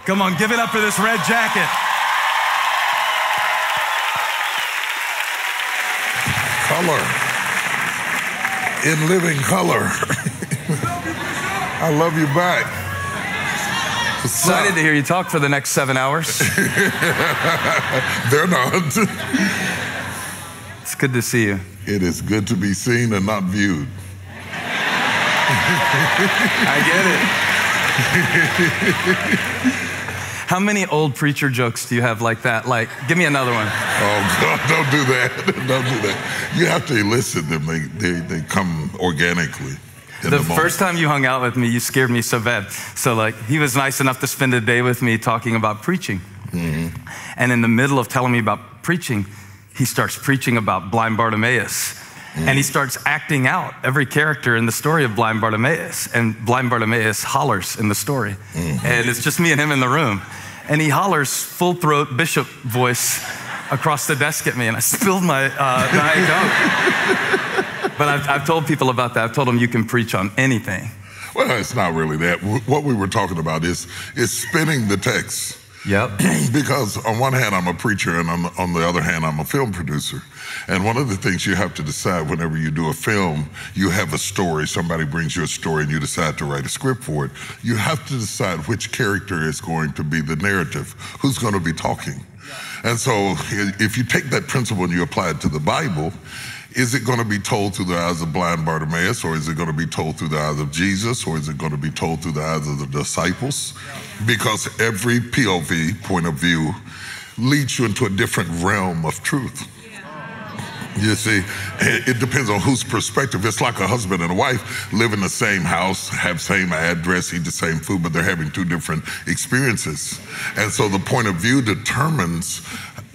Come on, give it up for this red jacket. Color. In living color. I love you back. Excited to hear you talk for the next 7 hours. They're not. It's good to see you. It is good to be seen and not viewed. I get it. How many old preacher jokes do you have like that? Like, give me another one. Oh, God, don't do that. Don't do that. You have to elicit them. They come organically. The first time you hung out with me, you scared me so bad. So like, he was nice enough to spend a day with me talking about preaching. Mm-hmm. And in the middle of telling me about preaching, he starts preaching about blind Bartimaeus. Mm-hmm. And he starts acting out every character in the story of blind Bartimaeus. And blind Bartimaeus hollers in the story. Mm-hmm. And it's just me and him in the room. And he hollers full throat bishop voice across the desk at me. And I spilled my Diet Coke. But I've told people about that. I've told them you can preach on anything. Well, it's not really that. What we were talking about is spinning the text. Yep. Because on one hand, I'm a preacher, and on the other hand, I'm a film producer. And one of the things you have to decide whenever you do a film, you have a story, somebody brings you a story and you decide to write a script for it. You have to decide which character is going to be the narrative, who's going to be talking. And so if you take that principle and you apply it to the Bible, is it going to be told through the eyes of blind Bartimaeus, or is it going to be told through the eyes of Jesus, or is it going to be told through the eyes of the disciples? Because every POV, point of view, leads you into a different realm of truth. You see, it depends on whose perspective. It's like a husband and a wife live in the same house, have same address, eat the same food, but they're having two different experiences. And so the point of view determines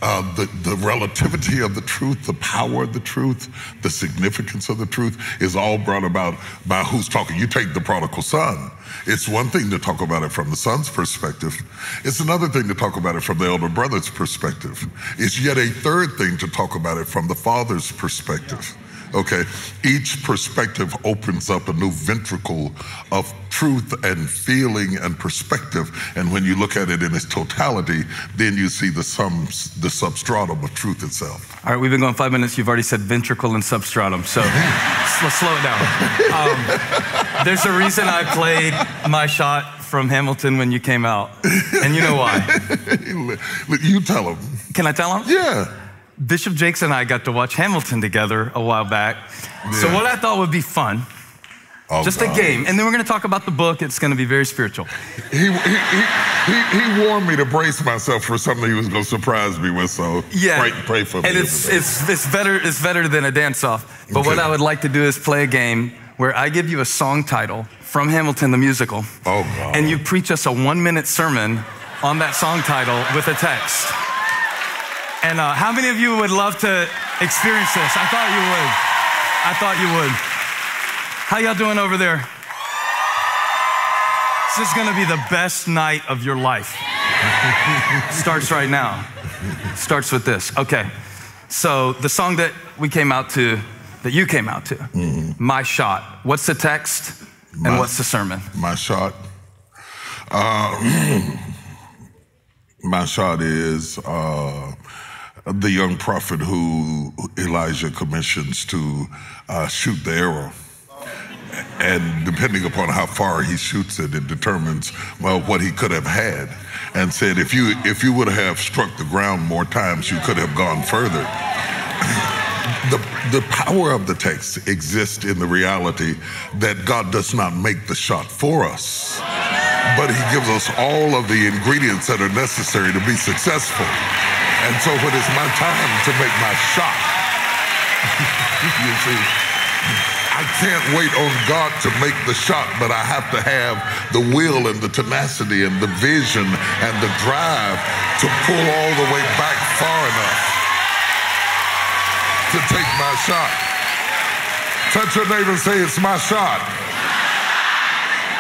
the relativity of the truth, the power of the truth, the significance of the truth is all brought about by who's talking. You take the prodigal son. It's one thing to talk about it from the son's perspective. It's another thing to talk about it from the elder brother's perspective. It's yet a third thing to talk about it from the father's perspective. Okay, each perspective opens up a new ventricle of truth and feeling and perspective. And when you look at it in its totality, then you see the substratum of truth itself. All right, we've been going 5 minutes. You've already said ventricle and substratum, so let's slow it down. There's a reason I played my shot from Hamilton when you came out, and you know why. You tell him. Can I tell him? Yeah. Bishop Jakes and I got to watch Hamilton together a while back. Yeah. So what I thought would be fun, just a game, and then we're going to talk about the book. It's going to be very spiritual. He warned me to brace myself for something he was going to surprise me with, so yeah. pray for me. And it's better than a dance-off. But what I would like to do is play a game where I give you a song title from Hamilton the musical, and you preach us a 1-minute sermon on that song title with a text. And how many of you would love to experience this? I thought you would. How y'all doing over there? This is gonna be the best night of your life. Starts right now. Starts with this. Okay. So the song that you came out to, My Shot. What's the text and what's the sermon? My shot. My shot is the young prophet who Elijah commissions to shoot the arrow. And depending upon how far he shoots it, it determines, what he could have had. And said, if you would have struck the ground more times, you could have gone further. The power of the text exists in the reality that God does not make the shot for us, but he gives us all of the ingredients that are necessary to be successful. And so when it's my time to make my shot, you see, I can't wait on God to make the shot, but I have to have the will and the tenacity and the vision and the drive to pull all the way back far enough to take my shot. Touch your neighbor and say, it's my shot.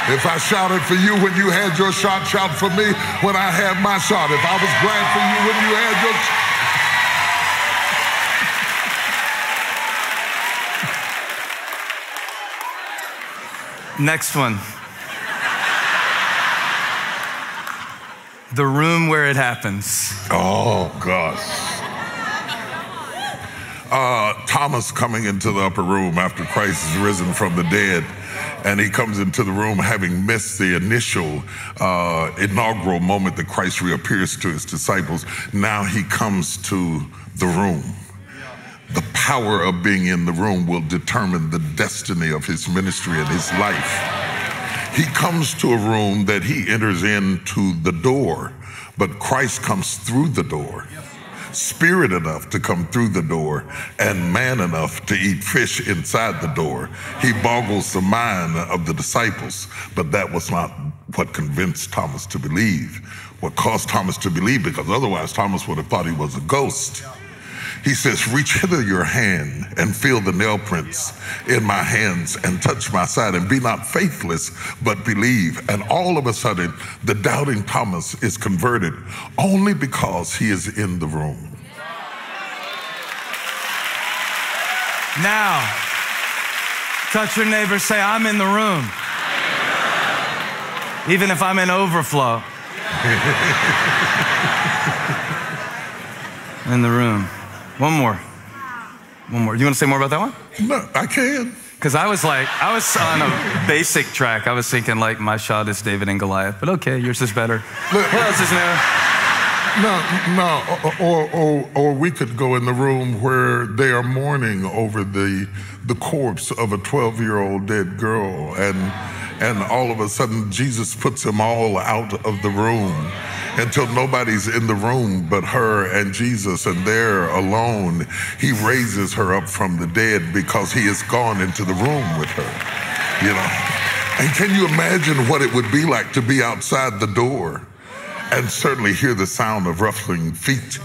If I shouted for you when you had your shot, shout for me when I had my shot. If I was glad for you when you had your shot. Next one. The room where it happens. Oh, gosh. Thomas coming into the upper room after Christ is risen from the dead, and he comes into the room having missed the initial inaugural moment that Christ reappears to his disciples. Now he comes to the room. The power of being in the room will determine the destiny of his ministry and his life. He comes to a room that he enters into the door, but Christ comes through the door. Spirit enough to come through the door and man enough to eat fish inside the door. He boggles the mind of the disciples, but that was not what convinced Thomas to believe. What caused Thomas to believe, because otherwise Thomas would have thought he was a ghost. He says, reach hither your hand and feel the nail prints in my hands and touch my side, and be not faithless, but believe. And all of a sudden, the doubting Thomas is converted only because he is in the room. Now, touch your neighbor, say, I'm in the room. Even if I'm in overflow. In the room. One more. You want to say more about that one? No, I can. Because I was on a basic track. I was thinking like my shot is David and Goliath, but okay, yours is better. What else is new? Or we could go in the room where they are mourning over the corpse of a 12-year-old dead girl, and all of a sudden Jesus puts them all out of the room until nobody's in the room but her and Jesus, and they're alone. He raises her up from the dead because he has gone into the room with her, you know. And can you imagine what it would be like to be outside the door and certainly hear the sound of ruffling feet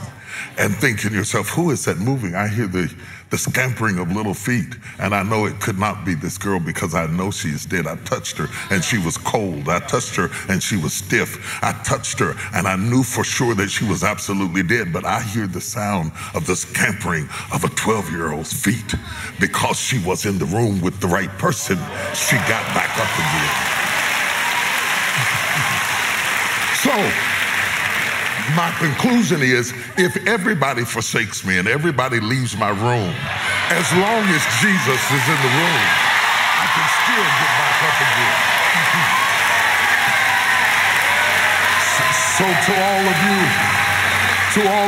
and think to yourself, who is that moving? I hear the scampering of little feet, and I know it could not be this girl because I know she is dead. I touched her and she was cold. I touched her and she was stiff. I touched her and I knew for sure that she was absolutely dead, but I hear the sound of the scampering of a 12-year-old's feet. Because she was in the room with the right person, she got back up again. So, my conclusion is, if everybody forsakes me and everybody leaves my room, as long as Jesus is in the room, I can still get back up again. So to all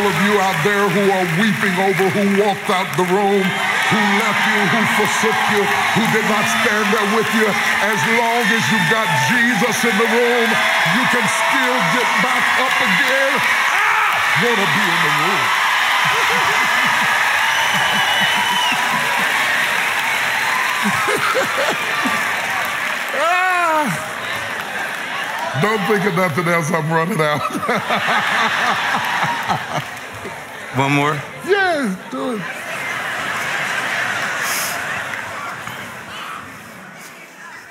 of you out there who are weeping over who walked out the room, who left you, who forsook you, who did not stand there with you, as long as you've got Jesus in the room, you can still get back up again. I want to be in the room. Don't think of nothing else, I'm running out. One more? Yeah, do it.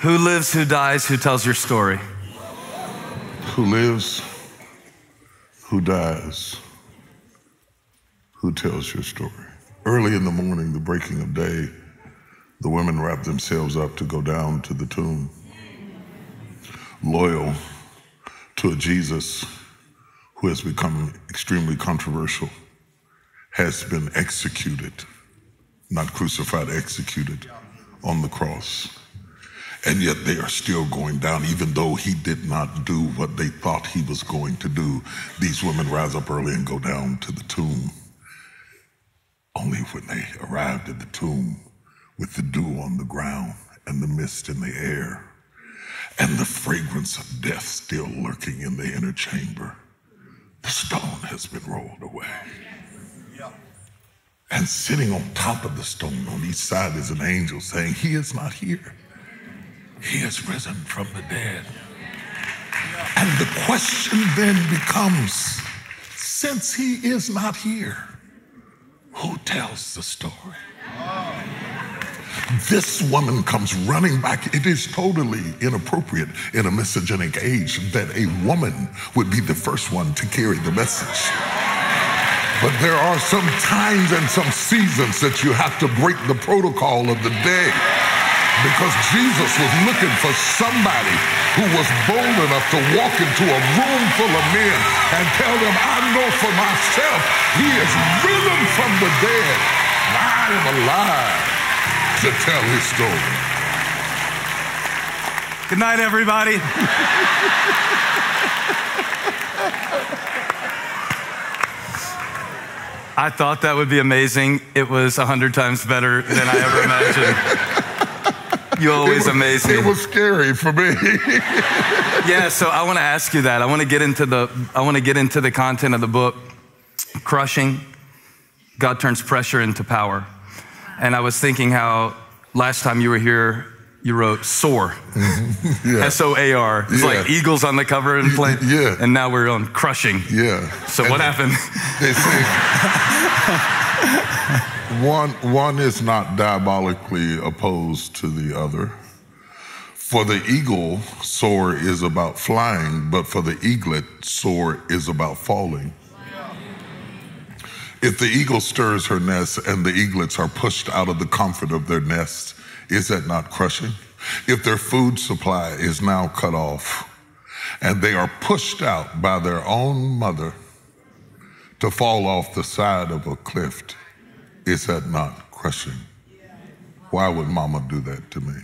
Who lives, who dies, who tells your story? Who lives, who dies, who tells your story? Early in the morning, the breaking of day, the women wrap themselves up to go down to the tomb, loyal to a Jesus who has become extremely controversial, has been executed, not crucified, executed on the cross. And yet they are still going down, even though he did not do what they thought he was going to do. These women rise up early and go down to the tomb. Only when they arrived at the tomb with the dew on the ground and the mist in the air and the fragrance of death still lurking in the inner chamber, the stone has been rolled away. And sitting on top of the stone on each side is an angel saying, he is not here. He has risen from the dead. And the question then becomes, since he is not here, who tells the story? This woman comes running back. It is totally inappropriate in a misogynic age that a woman would be the first one to carry the message. But there are some times and some seasons that you have to break the protocol of the day. Because Jesus was looking for somebody who was bold enough to walk into a room full of men and tell them, I know for myself, he is risen from the dead. And I am alive to tell his story. Good night, everybody. I thought that would be amazing. It was 100 times better than I ever imagined. You always amaze me. It was scary for me. Yeah, so I want to ask you that. I want to get into the content of the book, Crushing. God turns pressure into power. And I was thinking how last time you were here, you wrote soar. Yeah. S-O-A-R. It's like eagles on the cover and plane. Yeah. And now we're on crushing. Yeah. So and what happened? They say one is not diabolically opposed to the other. For the eagle, soar is about flying, but for the eaglet, soar is about falling. If the eagle stirs her nest and the eaglets are pushed out of the comfort of their nest, is that not crushing? If their food supply is now cut off and they are pushed out by their own mother to fall off the side of a cliff, is that not crushing? Why would mama do that to me?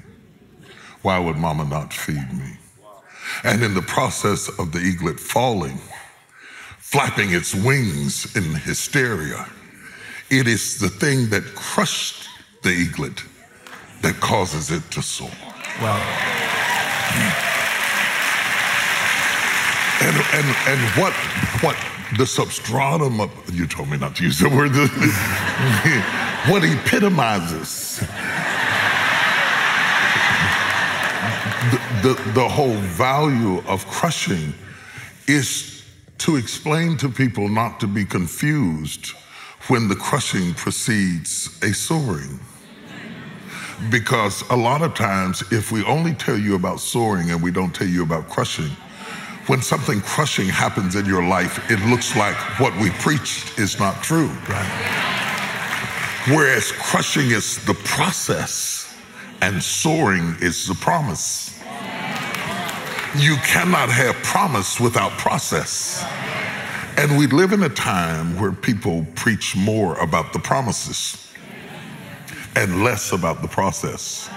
Why would mama not feed me? And in the process of the eaglet falling, flapping its wings in hysteria, it is the thing that crushed the eaglet that causes it to soar. Wow. And what the substratum of, you told me not to use the word, what epitomizes the whole value of crushing is to explain to people not to be confused when the crushing precedes a soaring. Because a lot of times, if we only tell you about soaring and we don't tell you about crushing, when something crushing happens in your life, it looks like what we preached is not true. Right. Whereas crushing is the process and soaring is the promise. You cannot have promise without process. And we live in a time where people preach more about the promises and less about the process.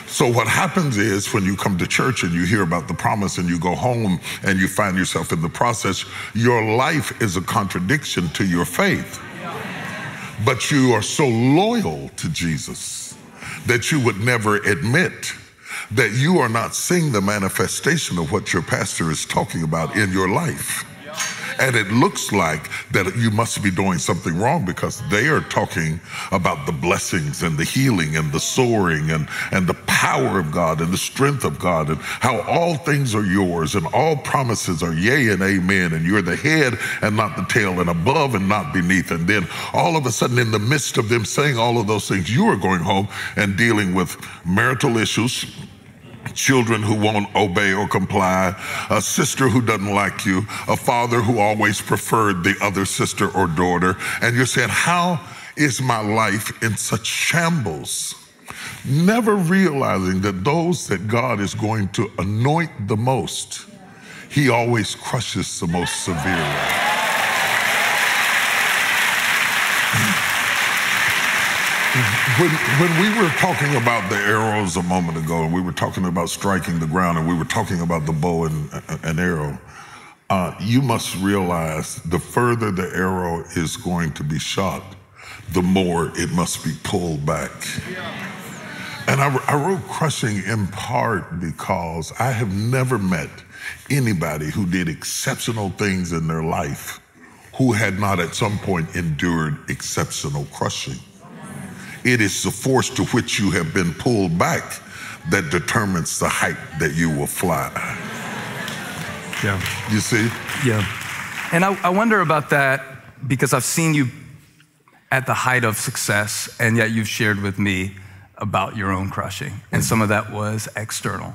So what happens is when you come to church and you hear about the promise and you go home and you find yourself in the process, your life is a contradiction to your faith. But you are so loyal to Jesus that you would never admit that you are not seeing the manifestation of what your pastor is talking about in your life. And it looks like that you must be doing something wrong because they are talking about the blessings and the healing and the soaring and the power of God and the strength of God and how all things are yours and all promises are yea and amen and you're the head and not the tail and above and not beneath. And then all of a sudden in the midst of them saying all of those things, you are going home and dealing with marital issues, children who won't obey or comply, a sister who doesn't like you, a father who always preferred the other sister or daughter. And you're saying, how is my life in such shambles? Never realizing that those that God is going to anoint the most, he always crushes the most severely. When we were talking about the arrows a moment ago, and we were talking about striking the ground, and we were talking about the bow and arrow, you must realize the further the arrow is going to be shot, the more it must be pulled back. And I wrote crushing in part because I have never met anybody who did exceptional things in their life who had not at some point endured exceptional crushing. It is the force to which you have been pulled back that determines the height that you will fly. Yeah. You see? Yeah. And I wonder about that because I've seen you at the height of success, and yet you've shared with me about your own crushing. And some of that was external.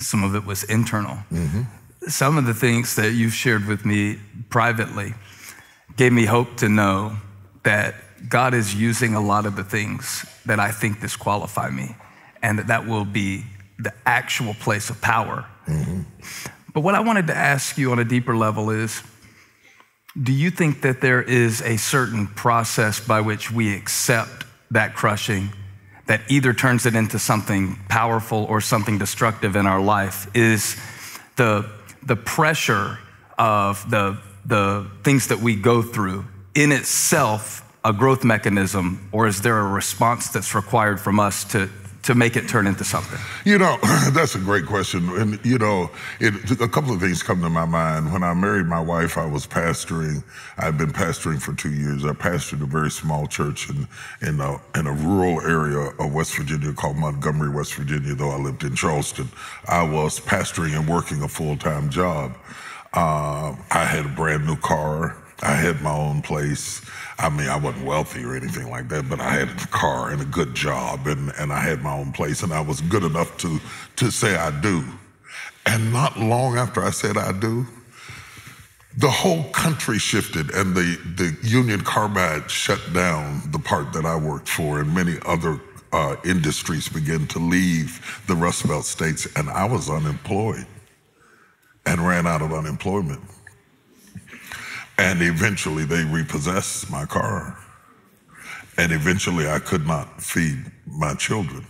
Some of it was internal. Some of the things that you've shared with me privately gave me hope to know that God is using a lot of the things that I think disqualify me and that will be the actual place of power. But what I wanted to ask you on a deeper level is, do you think that there is a certain process by which we accept that crushing that either turns it into something powerful or something destructive in our life? Is the pressure of the things that we go through in itself a growth mechanism, or is there a response that's required from us to make it turn into something? You know, that's a great question. And, you know, a couple of things come to my mind. When I married my wife, I was pastoring. I've been pastoring for 2 years. I pastored a very small church in a rural area of West Virginia called Montgomery, West Virginia, though I lived in Charleston. I was pastoring and working a full-time job. I had a brand new car. I had my own place. I mean, I wasn't wealthy or anything like that, but I had a car and a good job, and I had my own place, and I was good enough to say I do. And not long after I said I do, the whole country shifted, and the Union Carbide shut down the part that I worked for, and many other industries began to leave the Rust Belt states, and I was unemployed and ran out of unemployment. And eventually they repossessed my car. And eventually I could not feed my children.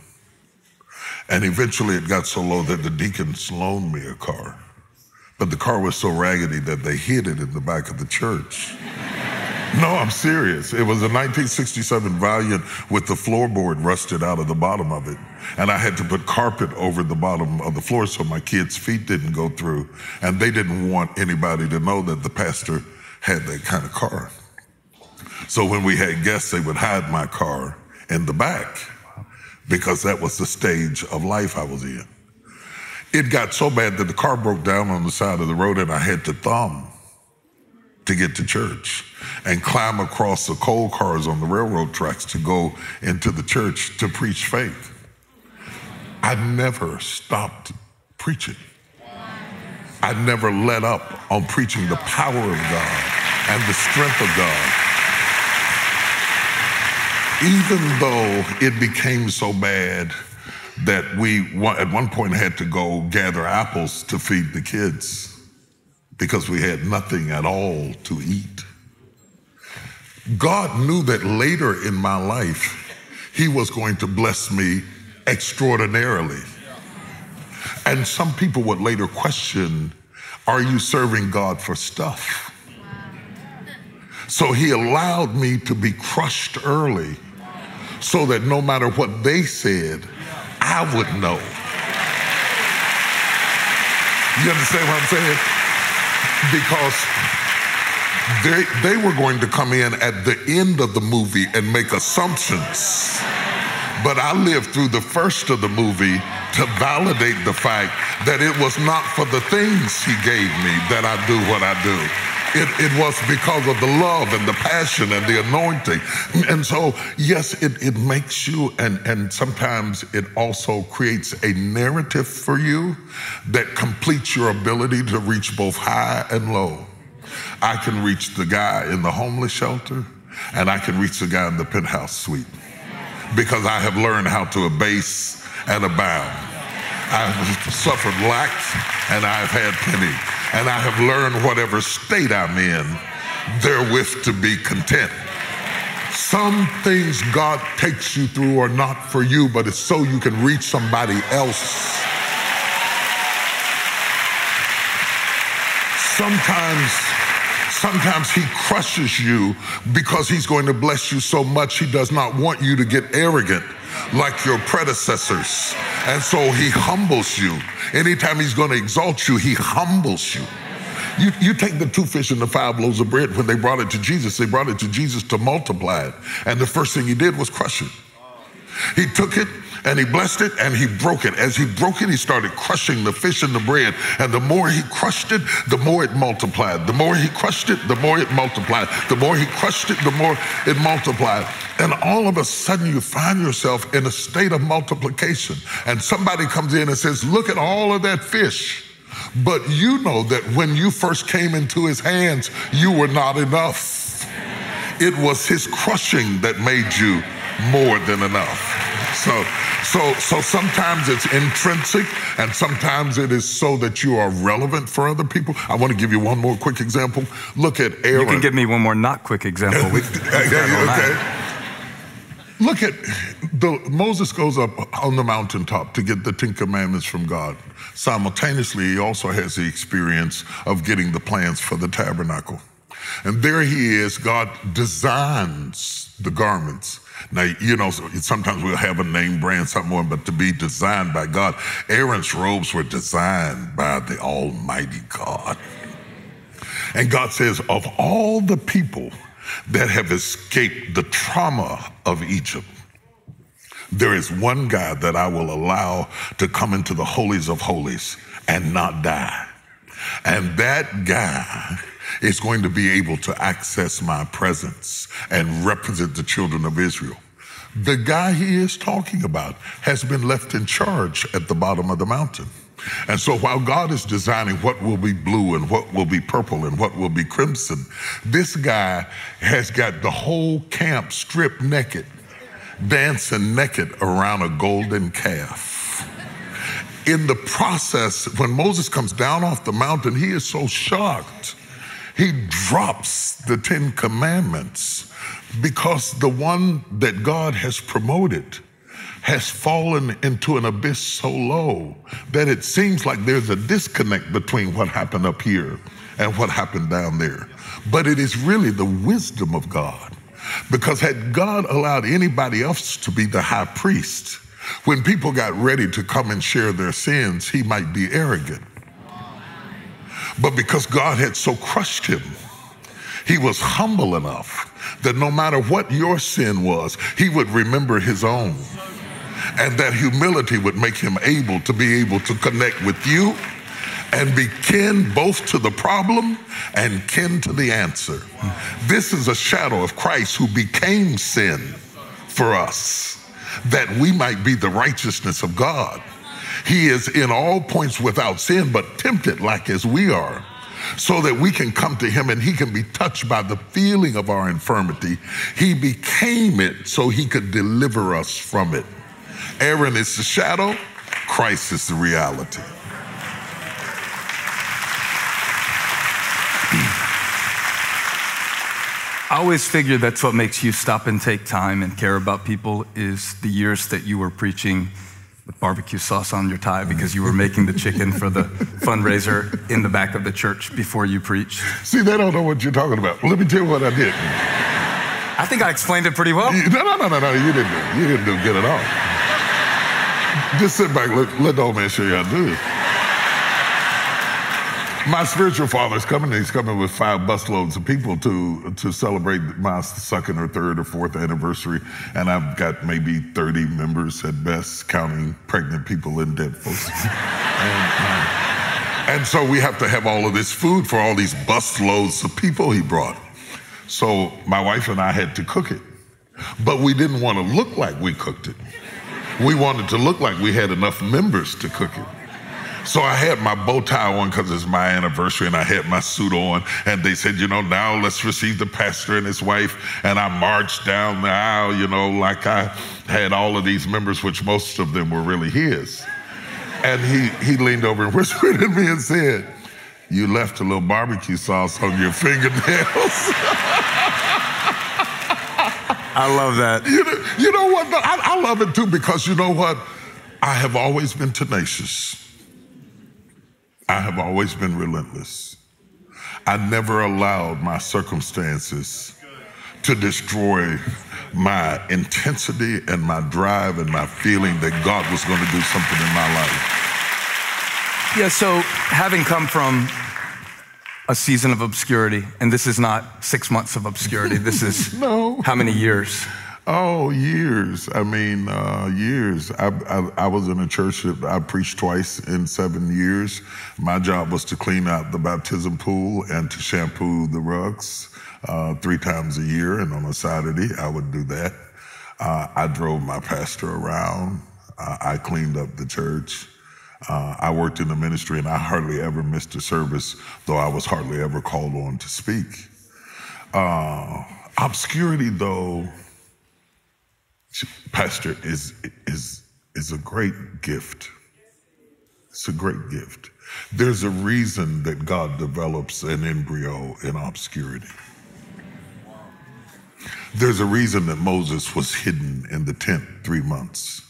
And eventually it got so low that the deacons loaned me a car. But the car was so raggedy that they hid it in the back of the church. No, I'm serious. It was a 1967 Valiant with the floorboard rusted out of the bottom of it. And I had to put carpet over the bottom of the floor so my kids' feet didn't go through. And they didn't want anybody to know that the pastor had that kind of car. So when we had guests, they would hide my car in the back because that was the stage of life I was in. It got so bad that the car broke down on the side of the road and I had to thumb to get to church and climb across the coal cars on the railroad tracks to go into the church to preach faith. I never stopped preaching. I never let up on preaching the power of God and the strength of God. Even though it became so bad that we at one point had to go gather apples to feed the kids because we had nothing at all to eat. God knew that later in my life, he was going to bless me extraordinarily. And some people would later question, are you serving God for stuff? So he allowed me to be crushed early so that no matter what they said, I would know. You understand what I'm saying? Because they were going to come in at the end of the movie and make assumptions. But I lived through the first of the movie to validate the fact that it was not for the things he gave me that I do what I do. It was because of the love and the passion and the anointing. And so, yes, it makes you, and sometimes it also creates a narrative for you that completes your ability to reach both high and low. I can reach the guy in the homeless shelter, and I can reach the guy in the penthouse suite because I have learned how to abase and abound. I've suffered lack and I've had plenty. And I have learned whatever state I'm in, therewith to be content. Some things God takes you through are not for you, but it's so you can reach somebody else. Sometimes he crushes you because he's going to bless you so much he does not want you to get arrogant like your predecessors. And so he humbles you. Anytime he's going to exalt you, he humbles you. You take the 2 fish and the 5 loaves of bread. When they brought it to Jesus, they brought it to Jesus to multiply it. And the first thing he did was crush it. He took it and he blessed it and he broke it. As he broke it, he started crushing the fish and the bread. And the more he crushed it, the more it multiplied. The more he crushed it, the more it multiplied. The more he crushed it, the more it multiplied. And all of a sudden you find yourself in a state of multiplication. And somebody comes in and says, look at all of that fish. But you know that when you first came into his hands, you were not enough. It was his crushing that made you more than enough. So sometimes it's intrinsic, and sometimes it is so that you are relevant for other people. I want to give you one more quick example. Look at Aaron. You can give me one more not quick example. Okay. Look at Moses goes up on the mountaintop to get the 10 Commandments from God. Simultaneously, he also has the experience of getting the plans for the tabernacle. And there he is, God designs the garments. Now, you know, sometimes we'll have a name brand, something, but to be designed by God. Aaron's robes were designed by the Almighty God. And God says, of all the people that have escaped the trauma of Egypt, there is one guy that I will allow to come into the holies of holies and not die. And that guy is going to be able to access my presence and represent the children of Israel. The guy he is talking about has been left in charge at the bottom of the mountain. And so while God is designing what will be blue and what will be purple and what will be crimson, this guy has got the whole camp stripped naked, dancing naked around a golden calf. In the process, when Moses comes down off the mountain, he is so shocked. He drops the 10 Commandments because the one that God has promoted has fallen into an abyss so low that it seems like there's a disconnect between what happened up here and what happened down there. But it is really the wisdom of God. Because had God allowed anybody else to be the high priest, when people got ready to come and share their sins, he might be arrogant. But because God had so crushed him, he was humble enough that no matter what your sin was, he would remember his own. And that humility would make him able to connect with you and be kin both to the problem and kin to the answer. This is a shadow of Christ who became sin for us, that we might be the righteousness of God. He is in all points without sin, but tempted like as we are, so that we can come to him and he can be touched by the feeling of our infirmity. He became it so he could deliver us from it. Aaron is the shadow, Christ is the reality. I always figure that's what makes you stop and take time and care about people is the years that you were preaching with barbecue sauce on your tie because you were making the chicken for the fundraiser in the back of the church before you preached. See, they don't know what you're talking about. Let me tell you what I did. I think I explained it pretty well. No, you didn't do good at all. Just sit back, let the old man show you how to do it. My spiritual father's coming. He's coming with 5 busloads of people to celebrate my 2nd or 3rd or 4th anniversary. And I've got maybe 30 members at best, counting pregnant people and dead folks. And so we have to have all of this food for all these busloads of people he brought. So my wife and I had to cook it. But we didn't want to look like we cooked it. We wanted to look like we had enough members to cook it. So I had my bow tie on because it's my anniversary, and I had my suit on, and they said, now let's receive the pastor and his wife. And I marched down the aisle, like I had all of these members, which most of them were really his. And he leaned over and whispered at me and said, "You left a little barbecue sauce on your fingernails." I love that. You know what? I love it too, because you know what? I have always been tenacious. I have always been relentless. I never allowed my circumstances to destroy my intensity and my drive and my feeling that God was going to do something in my life. Yeah, so having come from a season of obscurity, and this is not 6 months of obscurity, this is how many years? Oh, years. I mean, years. I was in a church that I preached twice in 7 years. My job was to clean out the baptism pool and to shampoo the rugs 3 times a year, and on a Saturday I would do that. I drove my pastor around. I cleaned up the church. I worked in the ministry, and I hardly ever missed a service, though I was hardly ever called on to speak. Obscurity, though, Pastor, is a great gift. It's a great gift. There's a reason that God develops an embryo in obscurity. There's a reason that Moses was hidden in the tent 3 months.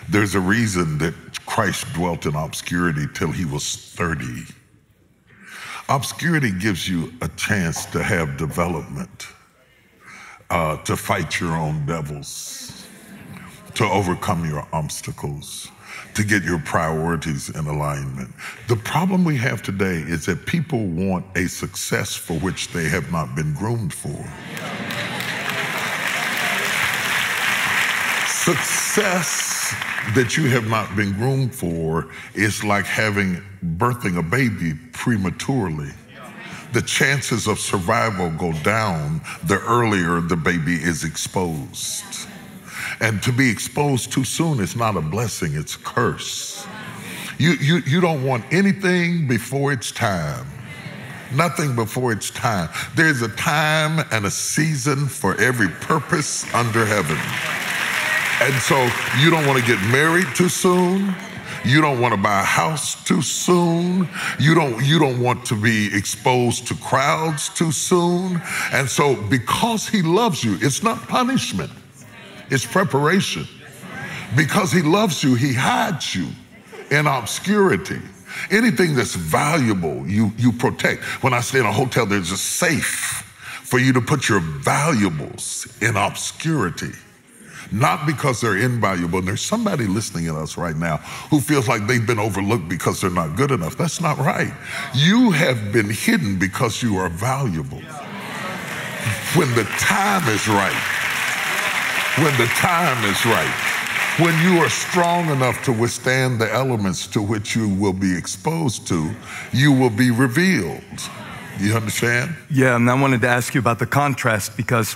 There's a reason that Christ dwelt in obscurity till he was 30. Obscurity gives you a chance to have development, to fight your own devils, to overcome your obstacles, to get your priorities in alignment. The problem we have today is that people want a success for which they have not been groomed for. Success that you have not been groomed for is like birthing a baby prematurely. The chances of survival go down the earlier the baby is exposed. And to be exposed too soon is not a blessing, it's a curse. You don't want anything before it's time. Nothing before it's time. There's a time and a season for every purpose under heaven. And so you don't want to get married too soon. You don't want to buy a house too soon. You don't want to be exposed to crowds too soon. And so because he loves you, it's not punishment, it's preparation. Because he loves you, he hides you in obscurity. Anything that's valuable, you protect. When I stay in a hotel, there's a safe for you to put your valuables in obscurity. Not because they're invaluable. And there's somebody listening to us right now who feels like they've been overlooked because they're not good enough. That's not right. You have been hidden because you are valuable. When the time is right, when the time is right, when you are strong enough to withstand the elements to which you will be exposed to, you will be revealed. You understand? Yeah, and I wanted to ask you about the contrast because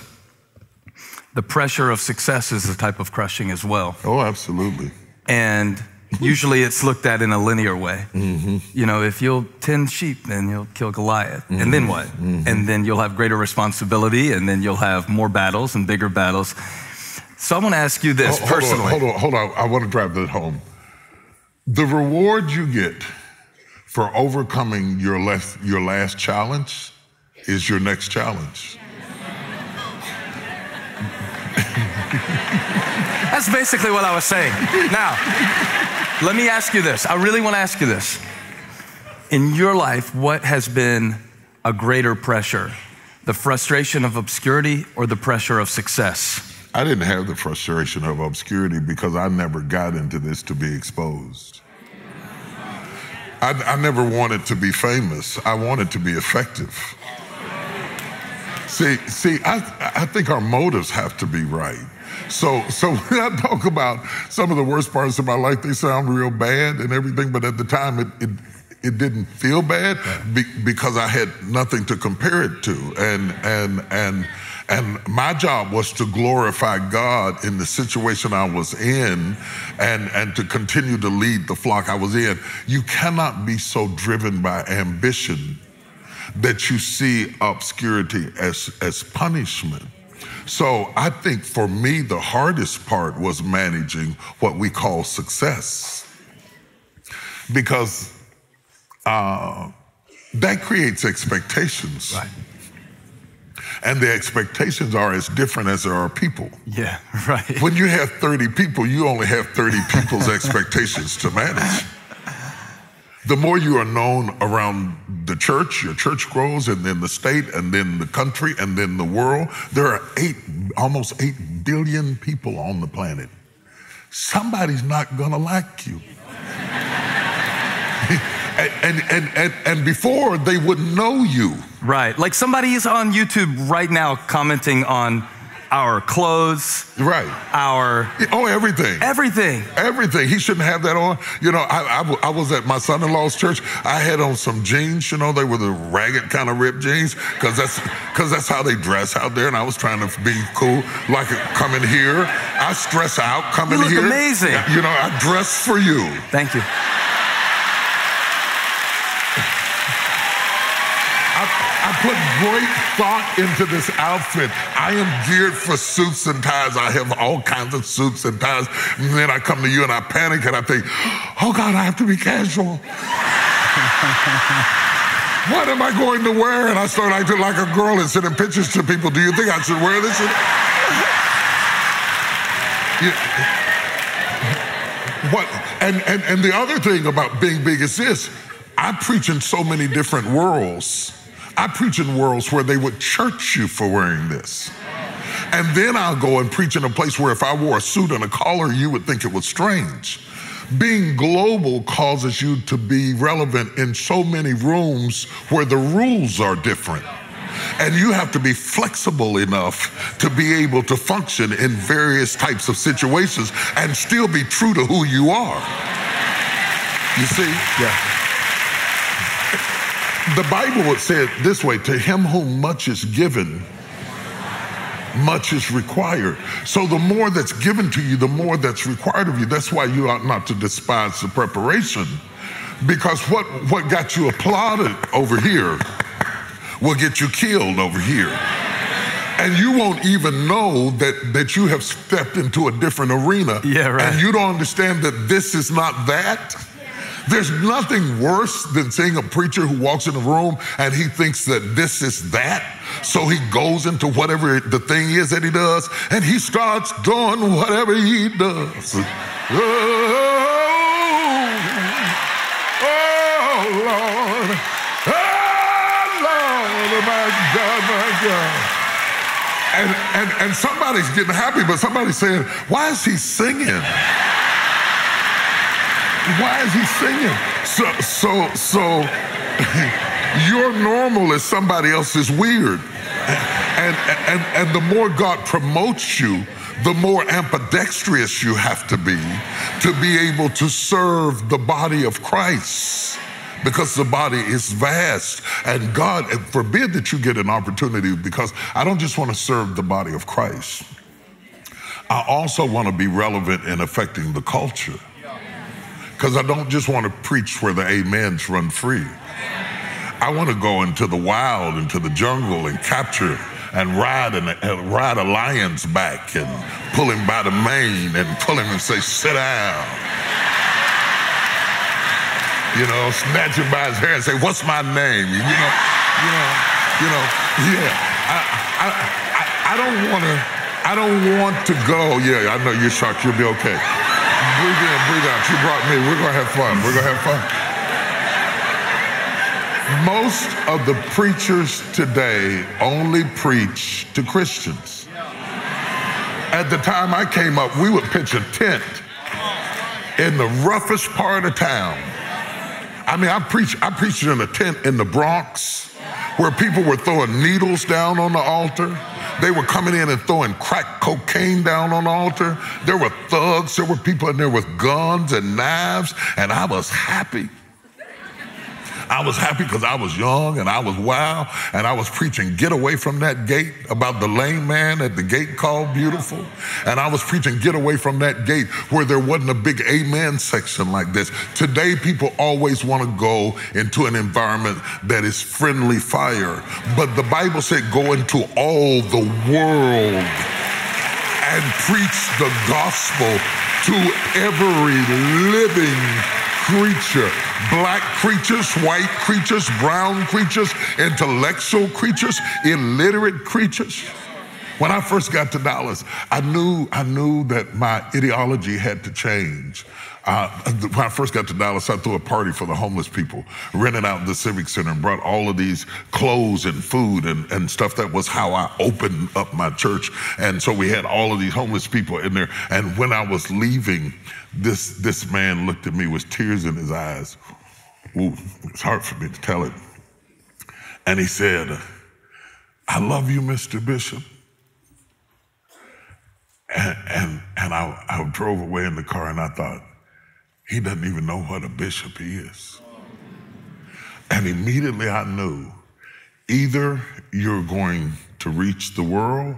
the pressure of success is a type of crushing as well. Oh, absolutely. And usually it's looked at in a linear way. Mm-hmm. You know, if you'll tend sheep, then you'll kill Goliath. Mm-hmm. And then what? Mm-hmm. And then you'll have greater responsibility, and then you'll have more battles and bigger battles. So I want to ask you this personally. Hold on. I want to drive that home. The reward you get for overcoming your last challenge is your next challenge. That's basically what I was saying. Now, let me ask you this. I really want to ask you this. In your life, what has been a greater pressure? The frustration of obscurity or the pressure of success? I didn't have the frustration of obscurity because I never got into this to be exposed. I never wanted to be famous. I wanted to be effective. See, I think our motives have to be right. So when I talk about some of the worst parts of my life, they sound real bad and everything, but at the time it didn't feel bad because I had nothing to compare it to. And my job was to glorify God in the situation I was in and to continue to lead the flock I was in. You cannot be so driven by ambition that you see obscurity as punishment. So I think for me, the hardest part was managing what we call success, because that creates expectations. Right. And the expectations are as different as there are people. Yeah, right. When you have 30 people, you only have 30 people's expectations to manage. The more you are known around the church, your church grows, and then the state, and then the country, and then the world. There are almost 8 billion people on the planet. Somebody's not gonna like you. And before, they wouldn't know you. Right, like somebody is on YouTube right now commenting on our clothes. Right. Everything. Everything. He shouldn't have that on. You know, I was at my son-in-law's church. I had on some jeans, you know, they were the ragged kind of ripped jeans, because that's how they dress out there, and I was trying to be cool, like coming here. I stress out coming here. You look amazing. You know, I dress for you. Thank you. I put great thought into this outfit. I am geared for suits and ties. I have all kinds of suits and ties. And then I come to you and I panic and I think, oh God, I have to be casual. What am I going to wear? And I start acting like a girl and sending pictures to people. Do you think I should wear this? What? And the other thing about being big is this. I preach in so many different worlds. I preach in worlds where they would church you for wearing this. And then I'll go and preach in a place where if I wore a suit and a collar, you would think it was strange. Being global causes you to be relevant in so many rooms where the rules are different. And you have to be flexible enough to be able to function in various types of situations and still be true to who you are. You see? Yeah. The Bible would say it this way, to him whom much is given, much is required. So the more that's given to you, the more that's required of you. That's why you ought not to despise the preparation, because what got you applauded over here will get you killed over here. And you won't even know that you have stepped into a different arena. Yeah, right. And you don't understand that this is not that. There's nothing worse than seeing a preacher who walks in a room and he thinks that this is that. So he goes into whatever the thing is that he does and he starts doing whatever he does. Oh, Lord. Oh, Lord, my God. And somebody's getting happy, but somebody's saying, why is he singing? Why is he singing? So your normal is somebody else's weird. And the more God promotes you, the more ambidextrous you have to be able to serve the body of Christ, because the body is vast. And God forbid that you get an opportunity, because I don't just want to serve the body of Christ. I also want to be relevant in affecting the culture. Because I don't just want to preach where the amens run free. I want to go into the wild, into the jungle, and capture and ride a lion's back and pull him by the mane and pull him and say, sit down. You know, snatch him by his hair and say, what's my name? Yeah. I don't want to go. Yeah, I know you're shocked. You'll be okay. Breathe in, breathe out. You brought me. We're going to have fun. We're going to have fun. Most of the preachers today only preach to Christians. At the time I came up, we would pitch a tent in the roughest part of town. I mean, I preached in a tent in the Bronx where people were throwing needles down on the altar. They were coming in and throwing crack cocaine down on the altar. There were thugs, there were people in there with guns and knives, and I was happy. I was happy because I was young and I was wild, and I was preaching, get away from that gate, about the lame man at the gate called Beautiful. And I was preaching, get away from that gate, where there wasn't a big amen section like this. Today, people always want to go into an environment that is friendly fire. But the Bible said, go into all the world and preach the gospel to every living creature. Black creatures, white creatures, brown creatures, intellectual creatures, illiterate creatures. When I first got to Dallas, I knew that my ideology had to change. When I first got to Dallas, I threw a party for the homeless people, rented out the Civic Center, and brought all of these clothes and food and stuff. That was how I opened up my church. And so we had all of these homeless people in there. And when I was leaving, this man looked at me with tears in his eyes. Ooh, it's hard for me to tell it. And he said, I love you, Mr. Bishop. And I drove away in the car, and I thought, he doesn't even know what a bishop he is. And immediately I knew, either you're going to reach the world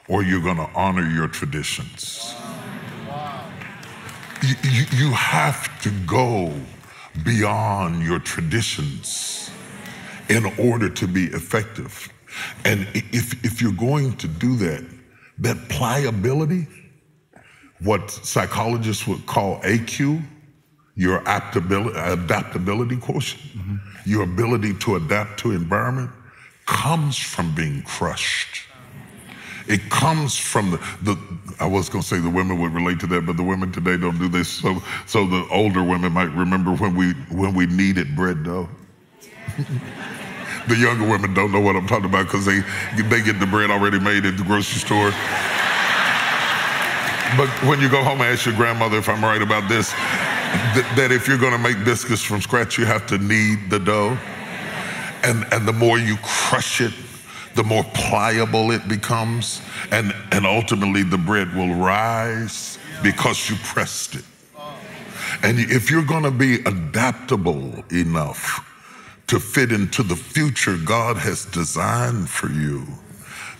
or you're going to honor your traditions. You have to go beyond your traditions in order to be effective. And if you're going to do that, that pliability, what psychologists would call AQ, your adaptability quotient, your ability to adapt to environment, comes from being crushed. It comes from I was going to say the women would relate to that, but the women today don't do this. So the older women might remember when we kneaded bread dough. The younger women don't know what I'm talking about because they get the bread already made at the grocery store. But when you go home and ask your grandmother, if I'm right about this, that if you're going to make biscuits from scratch, you have to knead the dough. And the more you crush it, the more pliable it becomes. And ultimately the bread will rise because you pressed it. And if you're going to be adaptable enough to fit into the future God has designed for you,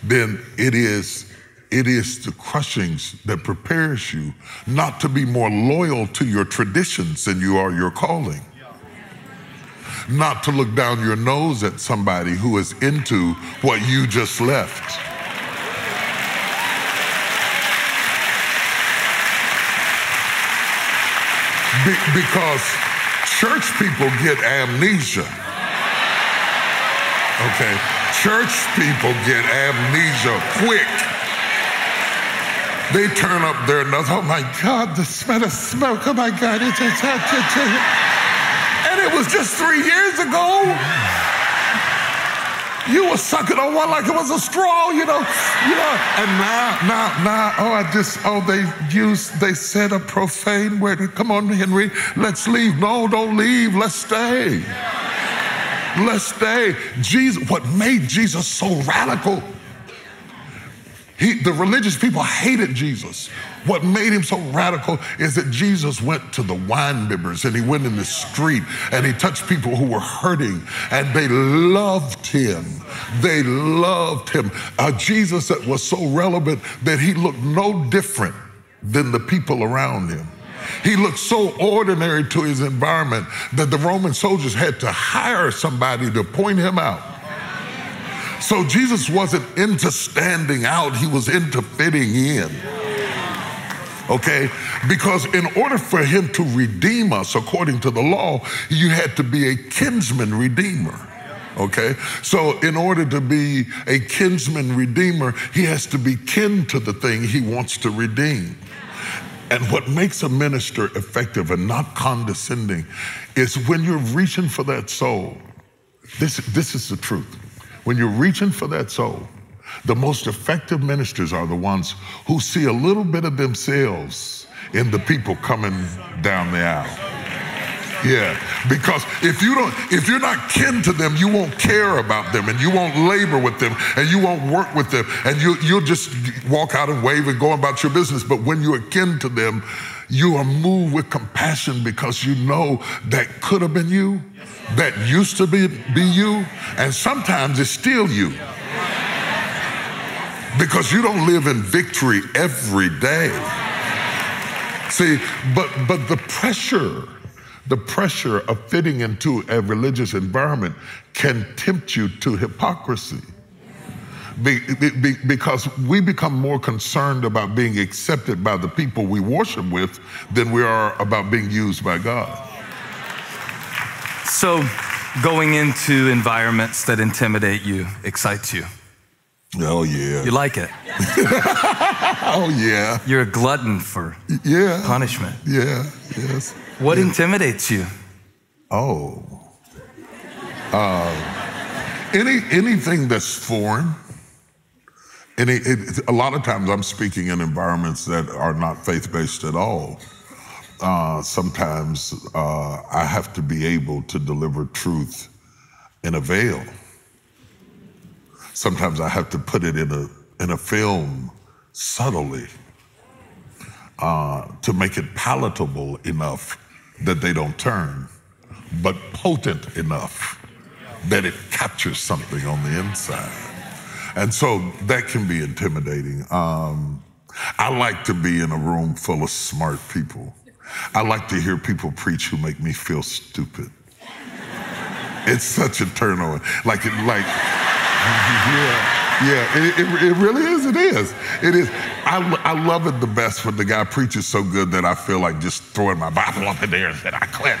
then it is the crushings that prepares you not to be more loyal to your traditions than you are your calling. Not to look down your nose at somebody who is into what you just left. Because church people get amnesia. Okay, church people get amnesia quick. They turn up their nose. Oh my God, the smell of smoke. Oh my God. And it was just 3 years ago. You were sucking on one like it was a straw, you know. And now, they said a profane word. Come on, Henry, let's leave. No, don't leave. Let's stay. Let's stay. Jesus, what made Jesus so radical? The religious people hated Jesus. What made him so radical is that Jesus went to the wine bibbers and he went in the street and he touched people who were hurting and they loved him. They loved him. Jesus that was so relevant that he looked no different than the people around him. He looked so ordinary to his environment that the Roman soldiers had to hire somebody to point him out. So Jesus wasn't into standing out, he was into fitting in. Okay? Because in order for him to redeem us according to the law, you had to be a kinsman redeemer. Okay? So in order to be a kinsman redeemer, he has to be kin to the thing he wants to redeem. And what makes a minister effective and not condescending is when you're reaching for that soul. This is the truth. When you're reaching for that soul, the most effective ministers are the ones who see a little bit of themselves in the people coming down the aisle. Yeah, because if you're not kin to them, you won't care about them and you won't labor with them and you won't work with them and you'll just walk out and wave and go about your business. But when you are kin to them, you are moved with compassion because you know that could have been you. That used to be you, and sometimes it's still you. Because you don't live in victory every day. See, but the pressure of fitting into a religious environment can tempt you to hypocrisy. Because we become more concerned about being accepted by the people we worship with than we are about being used by God. So going into environments that intimidate you excites you. Oh, yeah. You like it. Oh, yeah. You're a glutton for punishment. Yeah, yes. What intimidates you? Oh. Anything that's foreign. A lot of times I'm speaking in environments that are not faith-based at all. Sometimes I have to be able to deliver truth in a veil. Sometimes I have to put it in a film subtly to make it palatable enough that they don't turn, but potent enough that it captures something on the inside. And so that can be intimidating. I like to be in a room full of smart people. I like to hear people preach who make me feel stupid. It's such a turnover. It really is. It is. It is. I love it the best when the guy preaches so good that I feel like just throwing my Bible up in there and saying, I quit.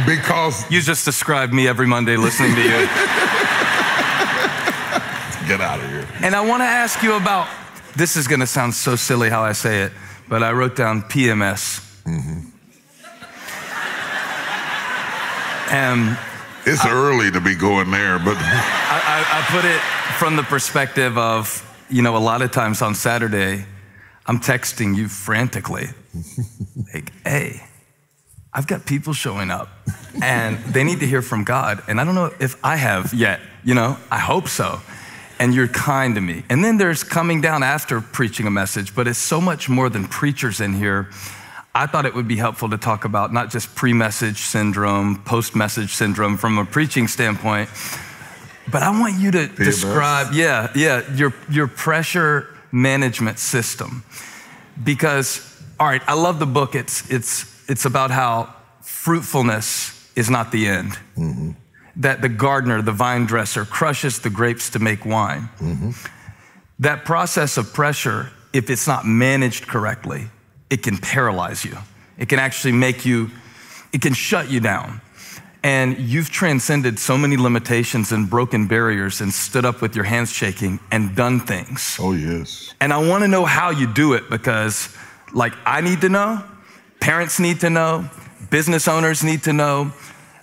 Because you just described me every Monday listening to you. Get out of here. And I want to ask you about, this is going to sound so silly how I say it, but I wrote down PMS. And it's early to be going there, but I put it from the perspective of, a lot of times on Saturday, I'm texting you frantically, like, hey, I've got people showing up and they need to hear from God. And I don't know if I have yet, I hope so. And you're kind to me. And then there's coming down after preaching a message, but it's so much more than preachers in here. I thought it would be helpful to talk about not just pre-message syndrome, post-message syndrome from a preaching standpoint, but I want you to describe, your pressure management system. Because, all right, I love the book. It's about how fruitfulness is not the end. That the gardener, the vine dresser, crushes the grapes to make wine. That process of pressure, if it's not managed correctly, it can paralyze you. It can actually it can shut you down. And you've transcended so many limitations and broken barriers and stood up with your hands shaking and done things. Oh, yes. And I want to know how you do it because, I need to know, parents need to know, business owners need to know.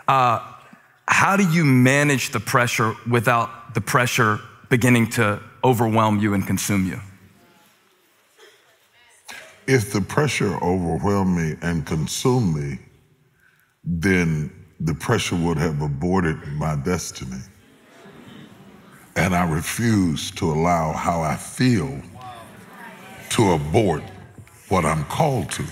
How do you manage the pressure without the pressure beginning to overwhelm you and consume you? If the pressure overwhelmed me and consumed me, then the pressure would have aborted my destiny. And I refuse to allow how I feel to abort what I'm called to.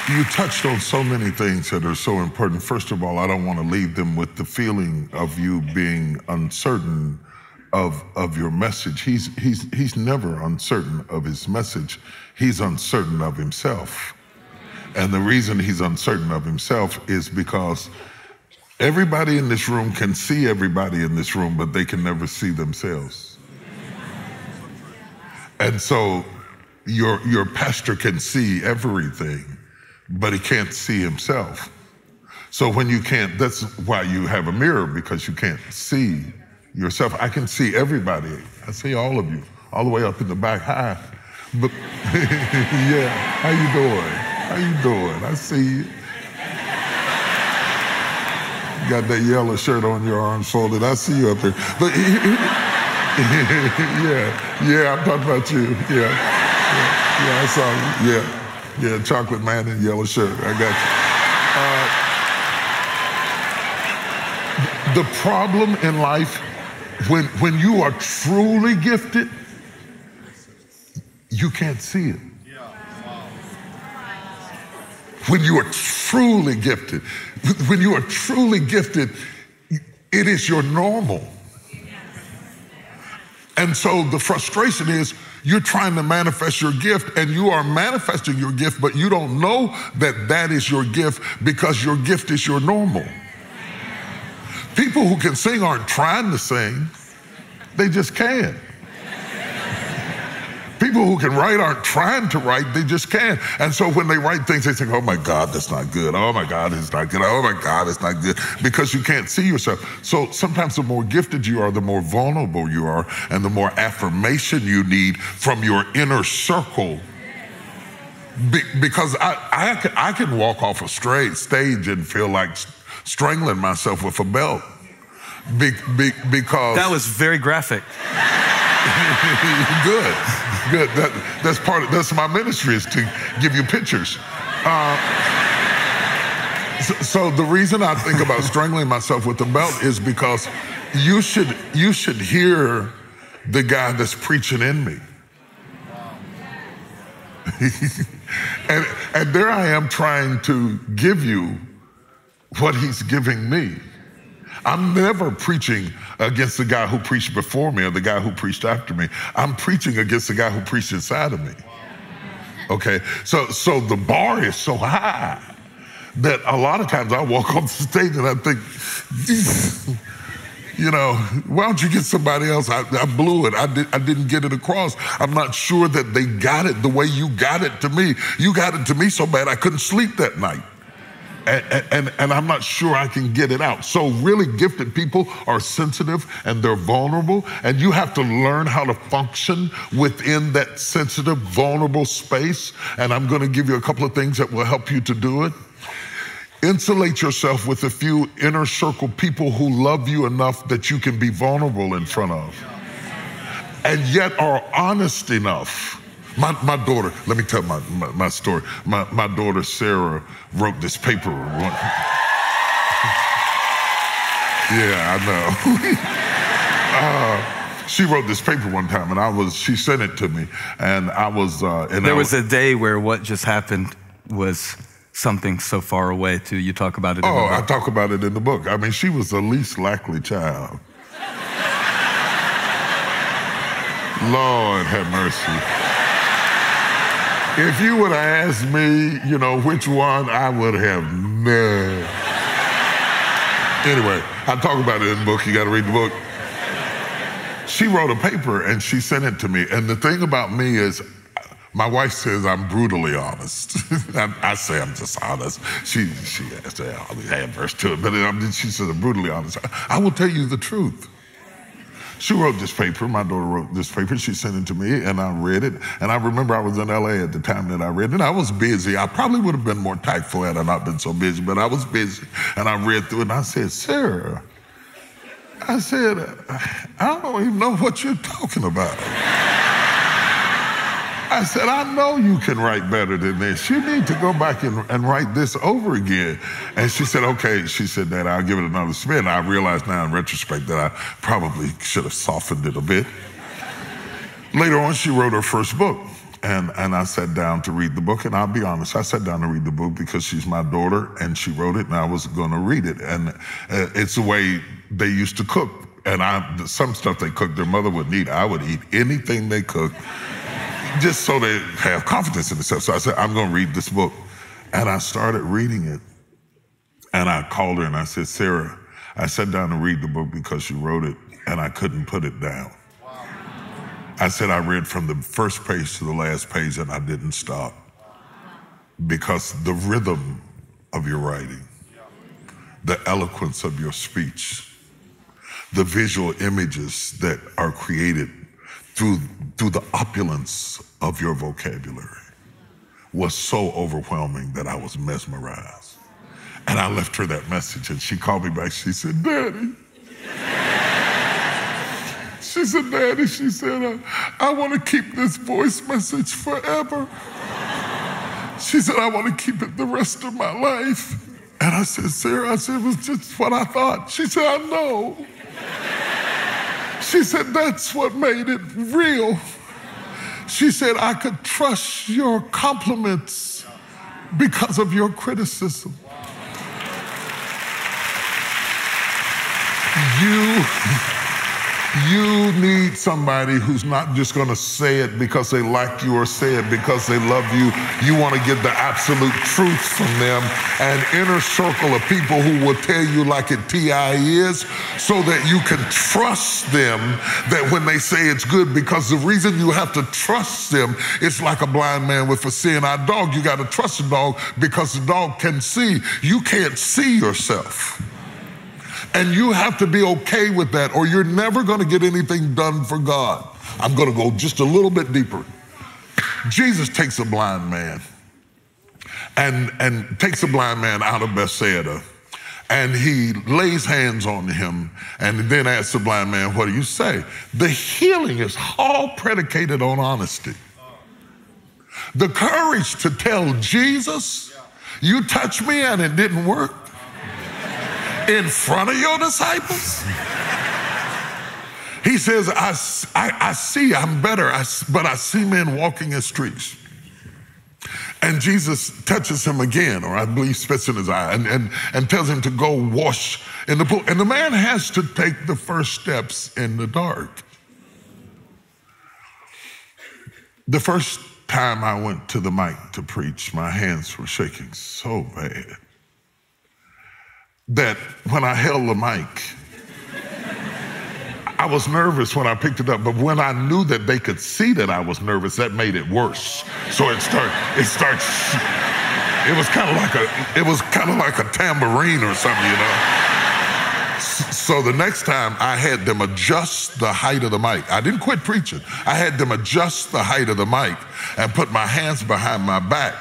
You touched on so many things that are so important. First of all, I don't want to leave them with the feeling of you being uncertain of your message. He's never uncertain of his message. He's uncertain of himself. And the reason he's uncertain of himself is because everybody in this room can see everybody in this room, but they can never see themselves. And so your pastor can see everything, but he can't see himself. So when you can't, that's why you have a mirror, because you can't see yourself. I can see everybody. I see all of you, all the way up in the back. Hi. But yeah, how you doing? How you doing? I see you. Got that yellow shirt on, your arms folded. I see you up there. But yeah, I'm talking about you. Yeah, I saw you. Yeah, chocolate man in yellow shirt. I got you. The problem in life, when you are truly gifted, you can't see it. When you are truly gifted, it is your normal. And so the frustration is you're trying to manifest your gift, and you are manifesting your gift, but you don't know that that is your gift because your gift is your normal. People who can sing aren't trying to sing, they just can. People who can write aren't trying to write, they just can. And so when they write things, they think, oh my God, that's not good. Oh my God, it's not good. Oh my God, it's not good. Because you can't see yourself. So sometimes the more gifted you are, the more vulnerable you are, and the more affirmation you need from your inner circle. Because I can walk off a stage and feel like strangling myself with a belt. Because that was very graphic. Good. That's my ministry, is to give you pictures. So the reason I think about strangling myself with the belt is because you should hear the guy that's preaching in me. and there I am trying to give you what he's giving me. I'm never preaching against the guy who preached before me or the guy who preached after me. I'm preaching against the guy who preached inside of me. Okay, so the bar is so high that a lot of times I walk off the stage and I think, you know, why don't you get somebody else? I blew it. I didn't get it across. I'm not sure that they got it the way you got it to me. You got it to me so bad I couldn't sleep that night. And I'm not sure I can get it out. So really gifted people are sensitive and they're vulnerable, and you have to learn how to function within that sensitive, vulnerable space. And I'm going to give you a couple of things that will help you to do it. Insulate yourself with a few inner circle people who love you enough that you can be vulnerable in front of, and yet are honest enough. My daughter, let me tell my story. My daughter, Sarah, wrote this paper. Yeah, I know. She wrote this paper one time, and she sent it to me, and I was... there was a day where what just happened was something so far away, too. You talk about it in the book. I talk about it in the book. I mean, she was the least likely child. Lord have mercy. If you would have asked me, you know, which one, I would have known. Anyway, I talk about it in the book. You got to read the book. She wrote a paper and she sent it to me. And the thing about me is, my wife says I'm brutally honest. I say I'm just honest. She has to add verse to it, but she says I'm brutally honest. I will tell you the truth. She wrote this paper, my daughter wrote this paper, she sent it to me, and I read it. And I remember I was in LA at the time that I read it. I was busy. I probably would have been more tactful had I not been so busy, but I was busy. And I read through it, and I said, Sarah, I said, I don't even know what you're talking about. I said, I know you can write better than this. You need to go back and write this over again. And she said, okay. She said, Dad, I'll give it another spin. I realize now in retrospect that I probably should have softened it a bit. Later on, she wrote her first book. And I sat down to read the book. And I'll be honest, I sat down to read the book because she's my daughter and she wrote it and I was going to read it. And it's the way they used to cook. And some stuff they cooked, their mother wouldn't eat. I would eat anything they cooked, just so they have confidence in themselves. So I said, I'm going to read this book. And I started reading it. And I called her and I said, Sarah, I sat down to read the book because you wrote it and I couldn't put it down. Wow. I said, I read from the first page to the last page and I didn't stop. Because the rhythm of your writing, the eloquence of your speech, the visual images that are created through the opulence of your vocabulary was so overwhelming that I was mesmerized. And I left her that message and she called me back. She said, Daddy. She said, Daddy, she said, I want to keep this voice message forever. She said, I want to keep it the rest of my life. And I said, Sarah, it was just what I thought. She said, I know. She said, that's what made it real. She said, I could trust your compliments because of your criticism. You need somebody who's not just going to say it because they like you or say it because they love you. You want to get the absolute truth from them. An inner circle of people who will tell you like it TI is so that you can trust them that when they say it's good, because the reason you have to trust them, it's like a blind man with a seeing-eye dog. You got to trust the dog because the dog can see. You can't see yourself. And you have to be okay with that or you're never going to get anything done for God. I'm going to go just a little bit deeper. Jesus takes a blind man and takes a blind man out of Bethsaida and he lays hands on him and then asks the blind man, what do you say? The healing is all predicated on honesty. The courage to tell Jesus, you touched me and it didn't work. In front of your disciples? He says, I see I'm better, but I see men walking in streets. And Jesus touches him again, or I believe spits in his eye, and tells him to go wash in the pool. And the man has to take the first steps in the dark. The first time I went to the mic to preach, my hands were shaking so bad. that when I held the mic, I was nervous when I picked it up, but when I knew that they could see that I was nervous, that made it worse. So it was kind of like a tambourine or something, you know. So the next time I had them adjust the height of the mic. I didn't quit preaching. I had them adjust the height of the mic and put my hands behind my back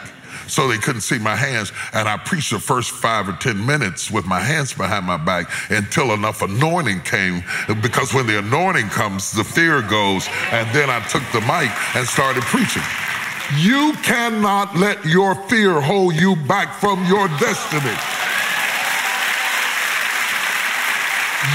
so they couldn't see my hands. And I preached the first 5 or 10 minutes with my hands behind my back until enough anointing came, because when the anointing comes, the fear goes. And then I took the mic and started preaching. You cannot let your fear hold you back from your destiny.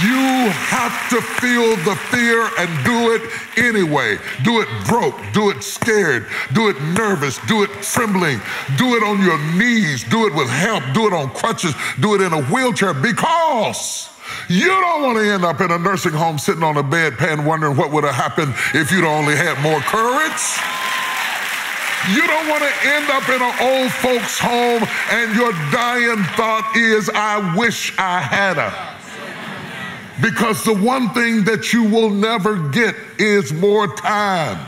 You have to feel the fear and do it anyway. Do it broke, do it scared, do it nervous, do it trembling, do it on your knees, do it with help, do it on crutches, do it in a wheelchair, because you don't want to end up in a nursing home sitting on a bedpan wondering what would have happened if you'd only had more courage. You don't want to end up in an old folks home and your dying thought is, I wish I had her. Because the one thing that you will never get is more time.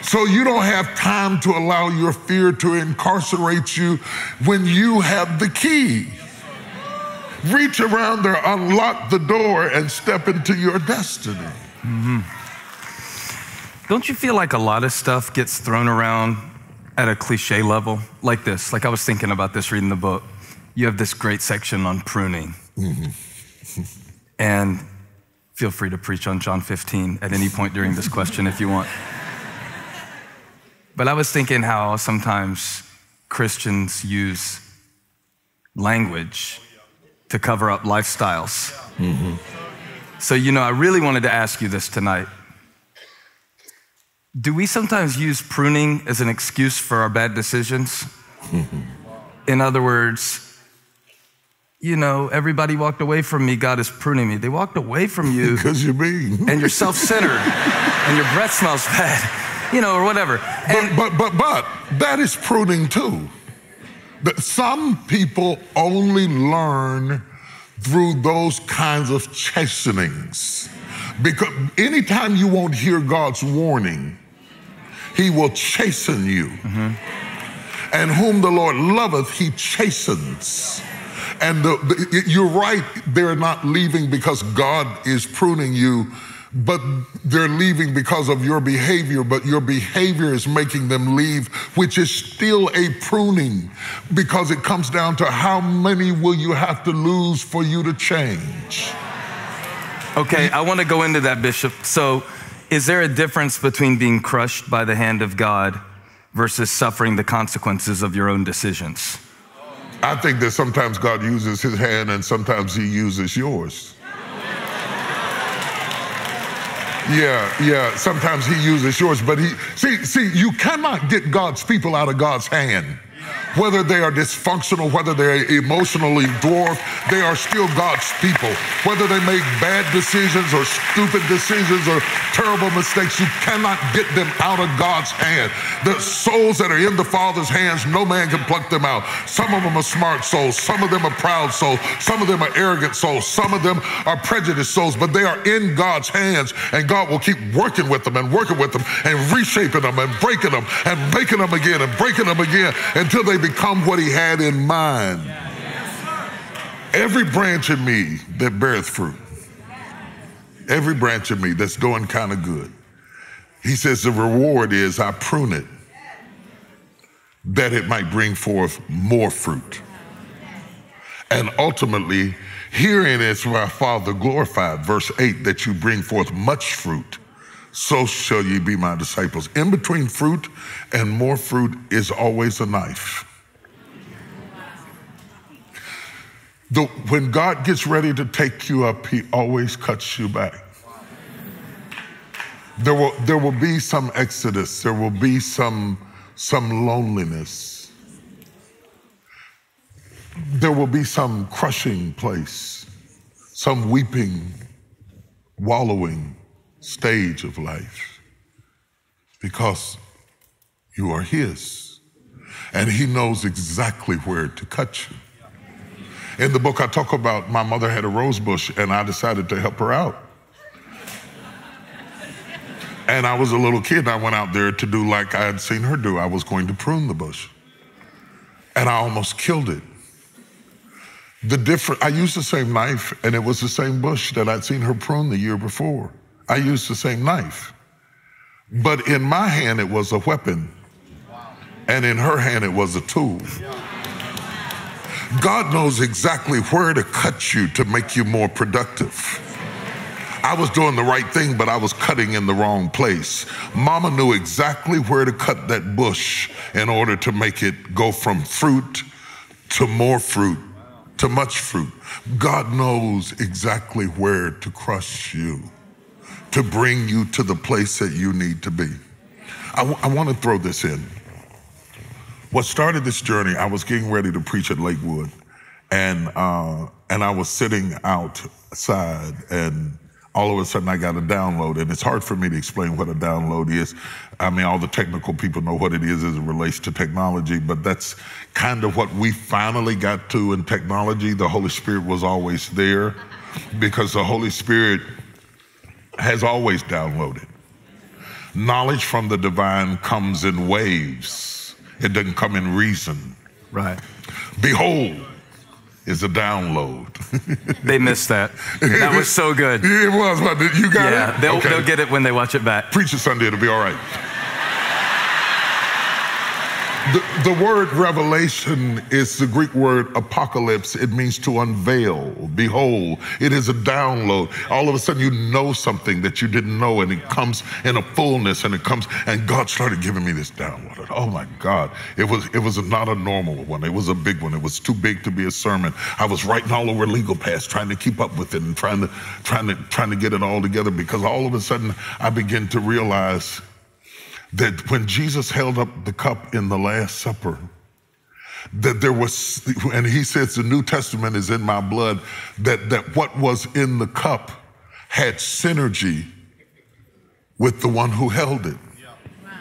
So you don't have time to allow your fear to incarcerate you when you have the key. Reach around there, unlock the door, and step into your destiny. Mm-hmm. Don't you feel like a lot of stuff gets thrown around at a cliche level like this? Like I was thinking about this reading the book. You have this great section on pruning. Mm-hmm. And feel free to preach on John 15 at any point during this question if you want. But I was thinking how sometimes Christians use language to cover up lifestyles. Mm-hmm. So, I really wanted to ask you this tonight. Do we sometimes use pruning as an excuse for our bad decisions? Mm-hmm. In other words, everybody walked away from me, God is pruning me. They walked away from you because you're mean. And you're self-centered and your breath smells bad, or whatever. But that is pruning too. That some people only learn through those kinds of chastenings. Because anytime you won't hear God's warning, he will chasten you. Mm-hmm. And whom the Lord loveth, he chastens. And you're right, they're not leaving because God is pruning you, but they're leaving because of your behavior, but your behavior is making them leave, which is still a pruning, because it comes down to how many will you have to lose for you to change. Okay, I want to go into that, Bishop. So is there a difference between being crushed by the hand of God versus suffering the consequences of your own decisions? I think that sometimes God uses his hand and sometimes he uses yours. Yeah, sometimes he uses yours, but see, you cannot get God's people out of God's hand. Whether they are dysfunctional, whether they're emotionally dwarfed, they are still God's people. Whether they make bad decisions or stupid decisions or terrible mistakes, you cannot get them out of God's hand. The souls that are in the Father's hands, no man can pluck them out. Some of them are smart souls, some of them are proud souls, some of them are arrogant souls, some of them are prejudiced souls, but they are in God's hands, and God will keep working with them and reshaping them and breaking them and making them again and breaking them again until they become what he had in mind. Every branch in me that beareth fruit, every branch of me that's doing kind of good, he says the reward is I prune it that it might bring forth more fruit. And ultimately, herein is my Father glorified, verse 8, that you bring forth much fruit, so shall ye be my disciples. In between fruit and more fruit is always a knife. When God gets ready to take you up, he always cuts you back. There will be some exodus. There will be some loneliness. There will be some crushing place, some weeping, wallowing stage of life, because you are his, and he knows exactly where to cut you. In the book, I talk about my mother had a rose bush, and I decided to help her out. And I was a little kid, and I went out there to do like I had seen her do. I was going to prune the bush. And I almost killed it. I used the same knife, and it was the same bush that I'd seen her prune the year before. I used the same knife. But in my hand, it was a weapon. And in her hand, it was a tool. God knows exactly where to cut you to make you more productive. I was doing the right thing, but I was cutting in the wrong place. Mama knew exactly where to cut that bush in order to make it go from fruit to more fruit to much fruit. God knows exactly where to crush you to bring you to the place that you need to be. I want to throw this in. What started this journey, I was getting ready to preach at Lakewood, and I was sitting outside, and all of a sudden I got a download, and it's hard for me to explain what a download is. I mean, all the technical people know what it is as it relates to technology, but that's kind of what we finally got to in technology. The Holy Spirit was always there because the Holy Spirit has always downloaded. Knowledge from the divine comes in waves. It doesn't come in reason. Right. Behold is a download. They missed that. That was so good. It was, but you got it? Yeah, they'll get it when they watch it back. Preach it Sunday, it'll be all right. The word revelation is the Greek word apocalypse. It means to unveil, behold. It is a download. All of a sudden you know something that you didn't know, and it comes in a fullness, and God started giving me this download. Oh my God. It was not a normal one. It was a big one. It was too big to be a sermon. I was writing all over legal pads, trying to keep up with it and trying to get it all together, because all of a sudden I began to realize that when Jesus held up the cup in the Last Supper, that there was, and he says the New Testament is in my blood, that what was in the cup had synergy with the one who held it. Wow.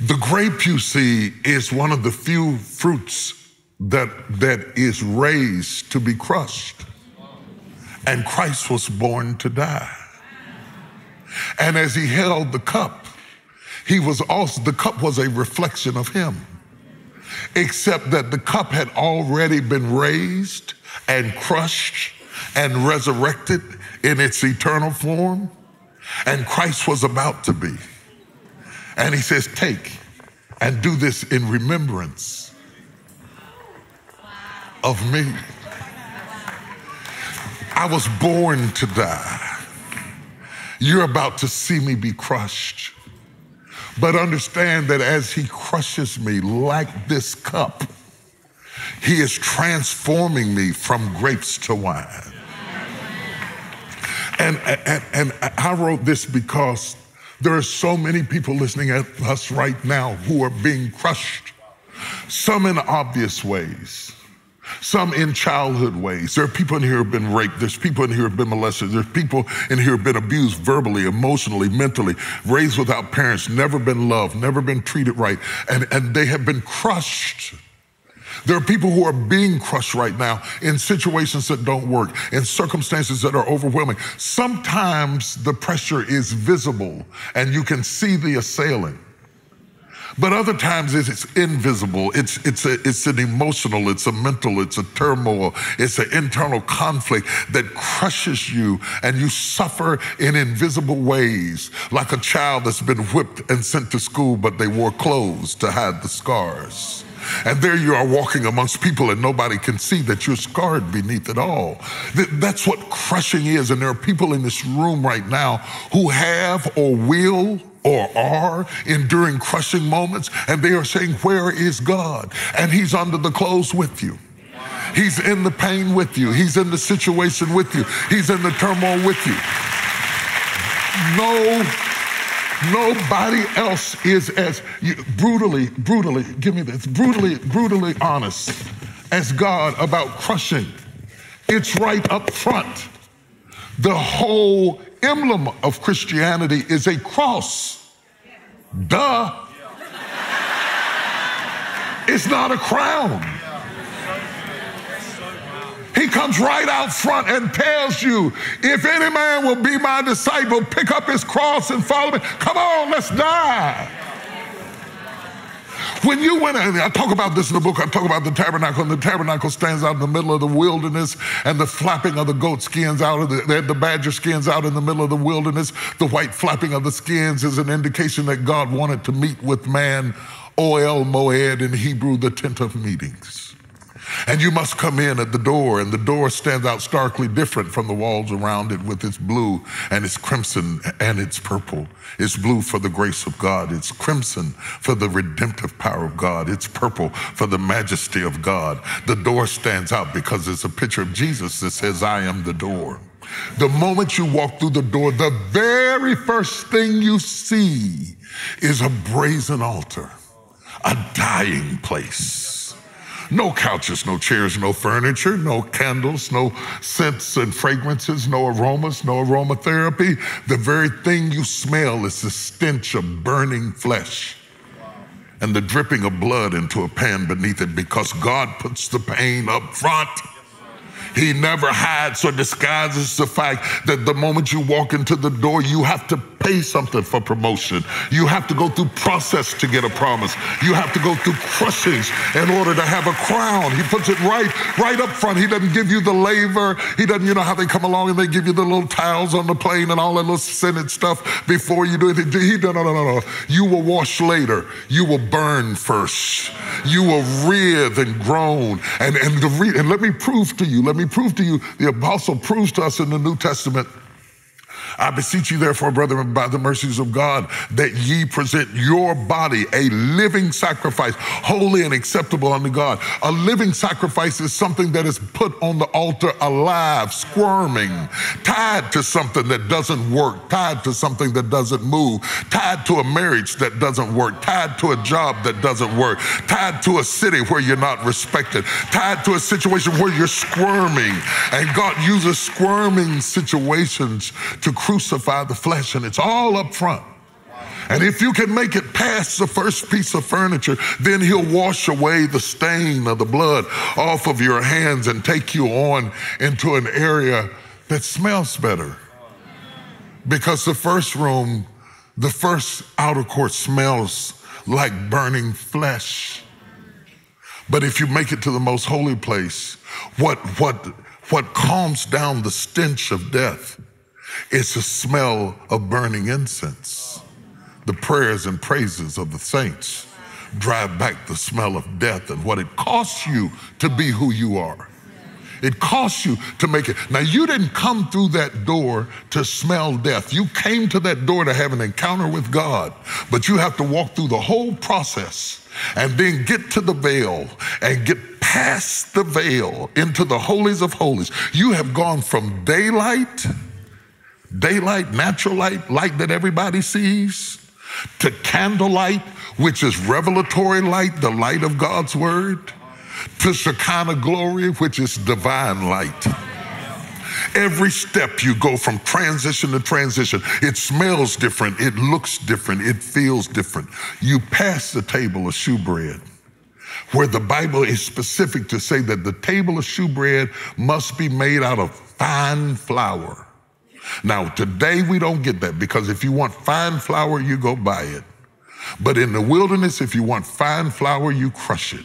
The grape, you see, is one of the few fruits that is raised to be crushed. And Christ was born to die. And as he held the cup, the cup was a reflection of him, except that the cup had already been raised and crushed and resurrected in its eternal form, and Christ was about to be. And he says, take and do this in remembrance of me. I was born to die. You're about to see me be crushed. But understand that as he crushes me like this cup, he is transforming me from grapes to wine. And I wrote this because there are so many people listening at us right now who are being crushed, some in obvious ways, some in childhood ways. There are people in here who have been raped. There's people in here who have been molested. There's people in here who have been abused verbally, emotionally, mentally, raised without parents, never been loved, never been treated right, and they have been crushed. There are people who are being crushed right now in situations that don't work, in circumstances that are overwhelming. Sometimes the pressure is visible and you can see the assailant. But other times it's invisible. It's an emotional, it's a mental, it's a turmoil, it's an internal conflict that crushes you, and you suffer in invisible ways, like a child that's been whipped and sent to school, but they wore clothes to hide the scars. And there you are walking amongst people and nobody can see that you're scarred beneath it all. That's what crushing is. And there are people in this room right now who have or will or are enduring crushing moments, and they are saying, where is God? And he's under the clothes with you. He's in the pain with you. He's in the situation with you. He's in the turmoil with you. Nobody else is as brutally honest as God about crushing. It's right up front. The whole emblem of Christianity is a cross. Duh. It's not a crown. He comes right out front and tells you, if any man will be my disciple, pick up his cross and follow me. Come on, let's die. When you went, I talk about this in the book, I talk about the tabernacle, and the tabernacle stands out in the middle of the wilderness, and the flapping of the goat skins the badger skins out in the middle of the wilderness. The white flapping of the skins is an indication that God wanted to meet with man, Oel Moed in Hebrew, the tent of meetings. And you must come in at the door, and the door stands out starkly different from the walls around it with its blue and its crimson and its purple. It's blue for the grace of God. It's crimson for the redemptive power of God. It's purple for the majesty of God. The door stands out because it's a picture of Jesus that says, I am the door. The moment you walk through the door, the very first thing you see is a brazen altar, a dying place. No couches, no chairs, no furniture, no candles, no scents and fragrances, no aromas, no aromatherapy. The very thing you smell is the stench of burning flesh and the dripping of blood into a pan beneath it, because God puts the pain up front. He never hides or disguises the fact that the moment you walk into the door, you have to pay something for promotion. You have to go through process to get a promise. You have to go through crushings in order to have a crown. He puts it right up front. He doesn't give you the laver. He doesn't, you know how they come along and they give you the little towels on the plane and all that little scented stuff before you do anything. No. You will wash later. You will burn first. You will writhe and groan. And let me prove to you, the apostle proves to us in the New Testament, I beseech you therefore, brethren, by the mercies of God, that ye present your body a living sacrifice, holy and acceptable unto God. A living sacrifice is something that is put on the altar alive, squirming, tied to something that doesn't work, tied to something that doesn't move, tied to a marriage that doesn't work, tied to a job that doesn't work, tied to a city where you're not respected, tied to a situation where you're squirming. And God uses squirming situations to crucify the flesh, and it's all up front. And if you can make it past the first piece of furniture, then he'll wash away the stain of the blood off of your hands and take you on into an area that smells better. Because the first room, the first outer court smells like burning flesh. But if you make it to the most holy place, what calms down the stench of death, it's a smell of burning incense. The prayers and praises of the saints drive back the smell of death and what it costs you to be who you are. It costs you to make it. Now, you didn't come through that door to smell death. You came to that door to have an encounter with God, but you have to walk through the whole process and then get to the veil and get past the veil into the holies of holies. You have gone from daylight, natural light that everybody sees, to candlelight, which is revelatory light, the light of God's word, to Shekinah glory, which is divine light. Every step you go from transition to transition. It smells different, it looks different, it feels different. You pass the table of shewbread, where the Bible is specific to say that the table of shewbread must be made out of fine flour. Now, today we don't get that, because if you want fine flour, you go buy it. But in the wilderness, if you want fine flour, you crush it.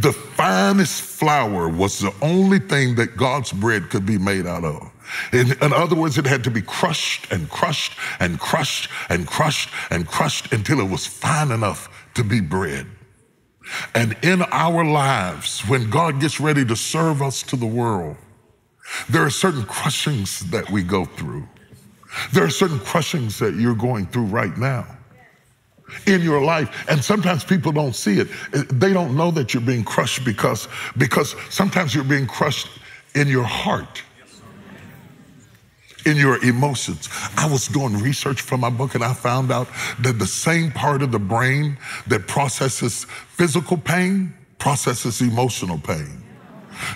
The finest flour was the only thing that God's bread could be made out of. In other words, it had to be crushed and crushed and crushed and crushed and crushed until it was fine enough to be bread. And in our lives, when God gets ready to serve us to the world, there are certain crushings that we go through. There are certain crushings that you're going through right now in your life. And sometimes people don't see it. They don't know that you're being crushed because sometimes you're being crushed in your heart, in your emotions. I was doing research for my book, and I found out that the same part of the brain that processes physical pain processes emotional pain.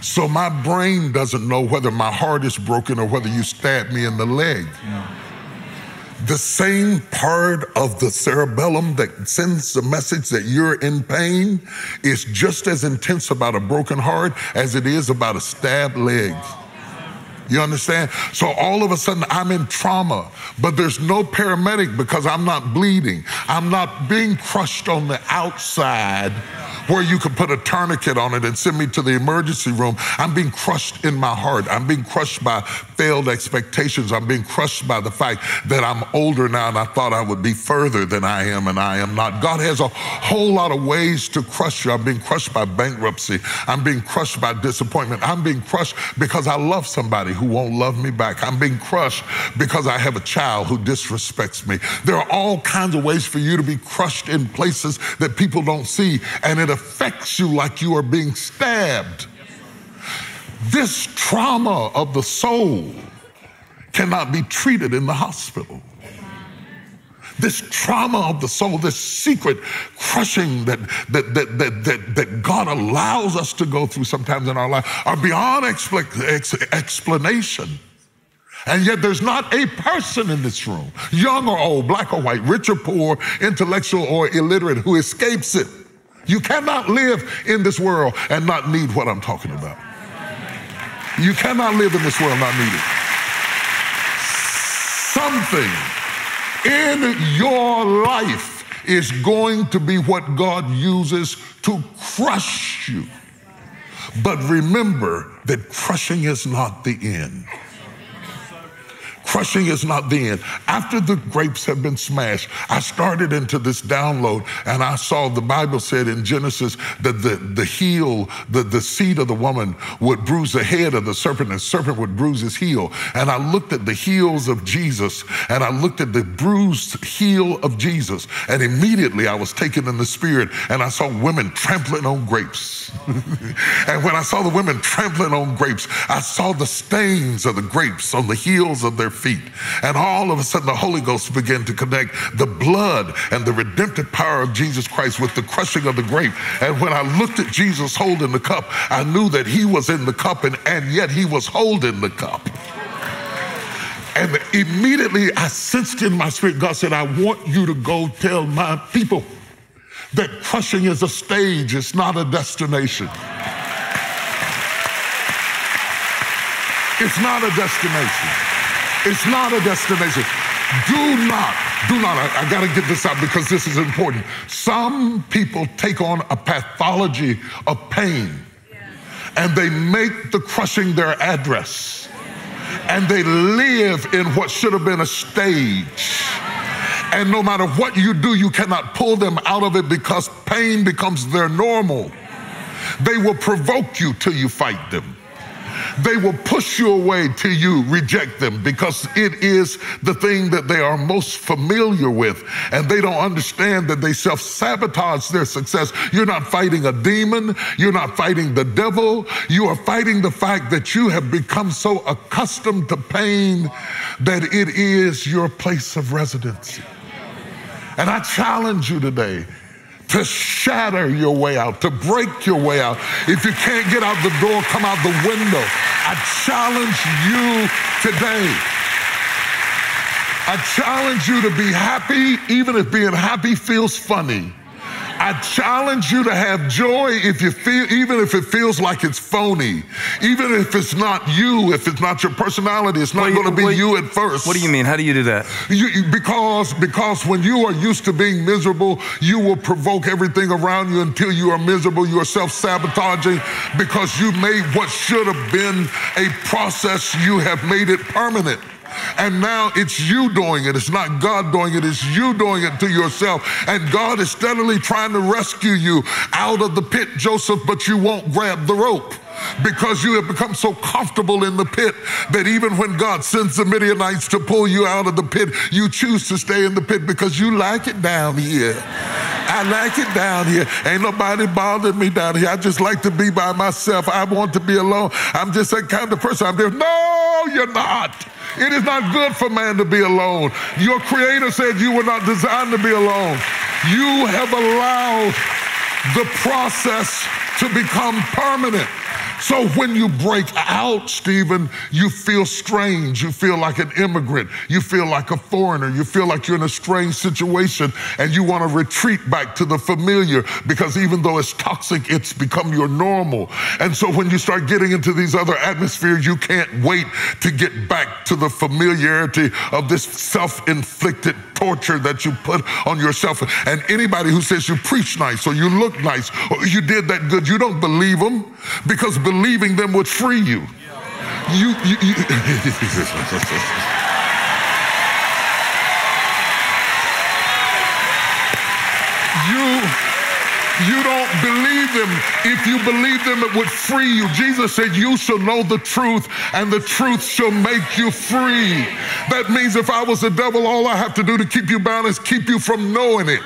So my brain doesn't know whether my heart is broken or whether you stabbed me in the leg. The same part of the cerebellum that sends the message that you're in pain is just as intense about a broken heart as it is about a stabbed leg. You understand? So all of a sudden I'm in trauma, but there's no paramedic because I'm not bleeding. I'm not being crushed on the outside where you could put a tourniquet on it and send me to the emergency room. I'm being crushed in my heart. I'm being crushed by failed expectations. I'm being crushed by the fact that I'm older now and I thought I would be further than I am, and I am not. God has a whole lot of ways to crush you. I'm being crushed by bankruptcy. I'm being crushed by disappointment. I'm being crushed because I love somebody who won't love me back. I'm being crushed because I have a child who disrespects me. There are all kinds of ways for you to be crushed in places that people don't see, and it affects you like you are being stabbed. This trauma of the soul cannot be treated in the hospital. This trauma of the soul, this secret crushing that God allows us to go through sometimes in our life are beyond explanation. And yet there's not a person in this room, young or old, black or white, rich or poor, intellectual or illiterate, who escapes it. You cannot live in this world and not need what I'm talking about. You cannot live in this world and not need it. Something in your life is going to be what God uses to crush you. But remember that crushing is not the end. Crushing is not the end. After the grapes have been smashed, I started into this download, and I saw the Bible said in Genesis that the heel, the seed of the woman would bruise the head of the serpent, and the serpent would bruise his heel. And I looked at the heels of Jesus, and I looked at the bruised heel of Jesus, and immediately I was taken in the spirit, and I saw women trampling on grapes. And when I saw the women trampling on grapes, I saw the stains of the grapes on the heels of their feet. And all of a sudden the Holy Ghost began to connect the blood and the redemptive power of Jesus Christ with the crushing of the grape. And when I looked at Jesus holding the cup, I knew that he was in the cup, and yet he was holding the cup. And immediately I sensed in my spirit, God said, I want you to go tell my people that crushing is a stage, it's not a destination. It's not a destination. It's not a destination. Do not, I gotta get this out because this is important. Some people take on a pathology of pain, and they make the crushing their address, and they live in what should have been a stage. And no matter what you do, you cannot pull them out of it because pain becomes their normal. They will provoke you till you fight them. They will push you away till you reject them because it is the thing that they are most familiar with, and they don't understand that they self-sabotage their success. You're not fighting a demon. You're not fighting the devil. You are fighting the fact that you have become so accustomed to pain that it is your place of residency. And I challenge you today to shatter your way out, to break your way out. If you can't get out the door, come out the window. I challenge you today. I challenge you to be happy, even if being happy feels funny. I challenge you to have joy even if it feels like it's phony. Even if it's not you, if it's not your personality, it's not going to be you at first. What do you mean? How do you do that? Because when you are used to being miserable, you will provoke everything around you until you are miserable. You are self-sabotaging because you made what should have been a process, you have made it permanent. And now it's you doing it. It's not God doing it. It's you doing it to yourself. And God is steadily trying to rescue you out of the pit, Joseph, but you won't grab the rope because you have become so comfortable in the pit that even when God sends the Midianites to pull you out of the pit, you choose to stay in the pit because you like it down here. I like it down here. Ain't nobody bothering me down here. I just like to be by myself. I want to be alone. I'm just that kind of person. I'm there. No, you're not. It is not good for man to be alone. Your Creator said you were not designed to be alone. You have allowed the process to become permanent. So when you break out, Stephen, you feel strange. You feel like an immigrant. You feel like a foreigner. You feel like you're in a strange situation and you want to retreat back to the familiar because even though it's toxic, it's become your normal. And so when you start getting into these other atmospheres, you can't wait to get back to the familiarity of this self-inflicted torture that you put on yourself. And anybody who says you preach nice or you look nice or you did that good, you don't believe them because believing them would free you. You don't believe them. If you believe them, it would free you. Jesus said, you shall know the truth, and the truth shall make you free. That means if I was the devil, all I have to do to keep you bound is keep you from knowing it.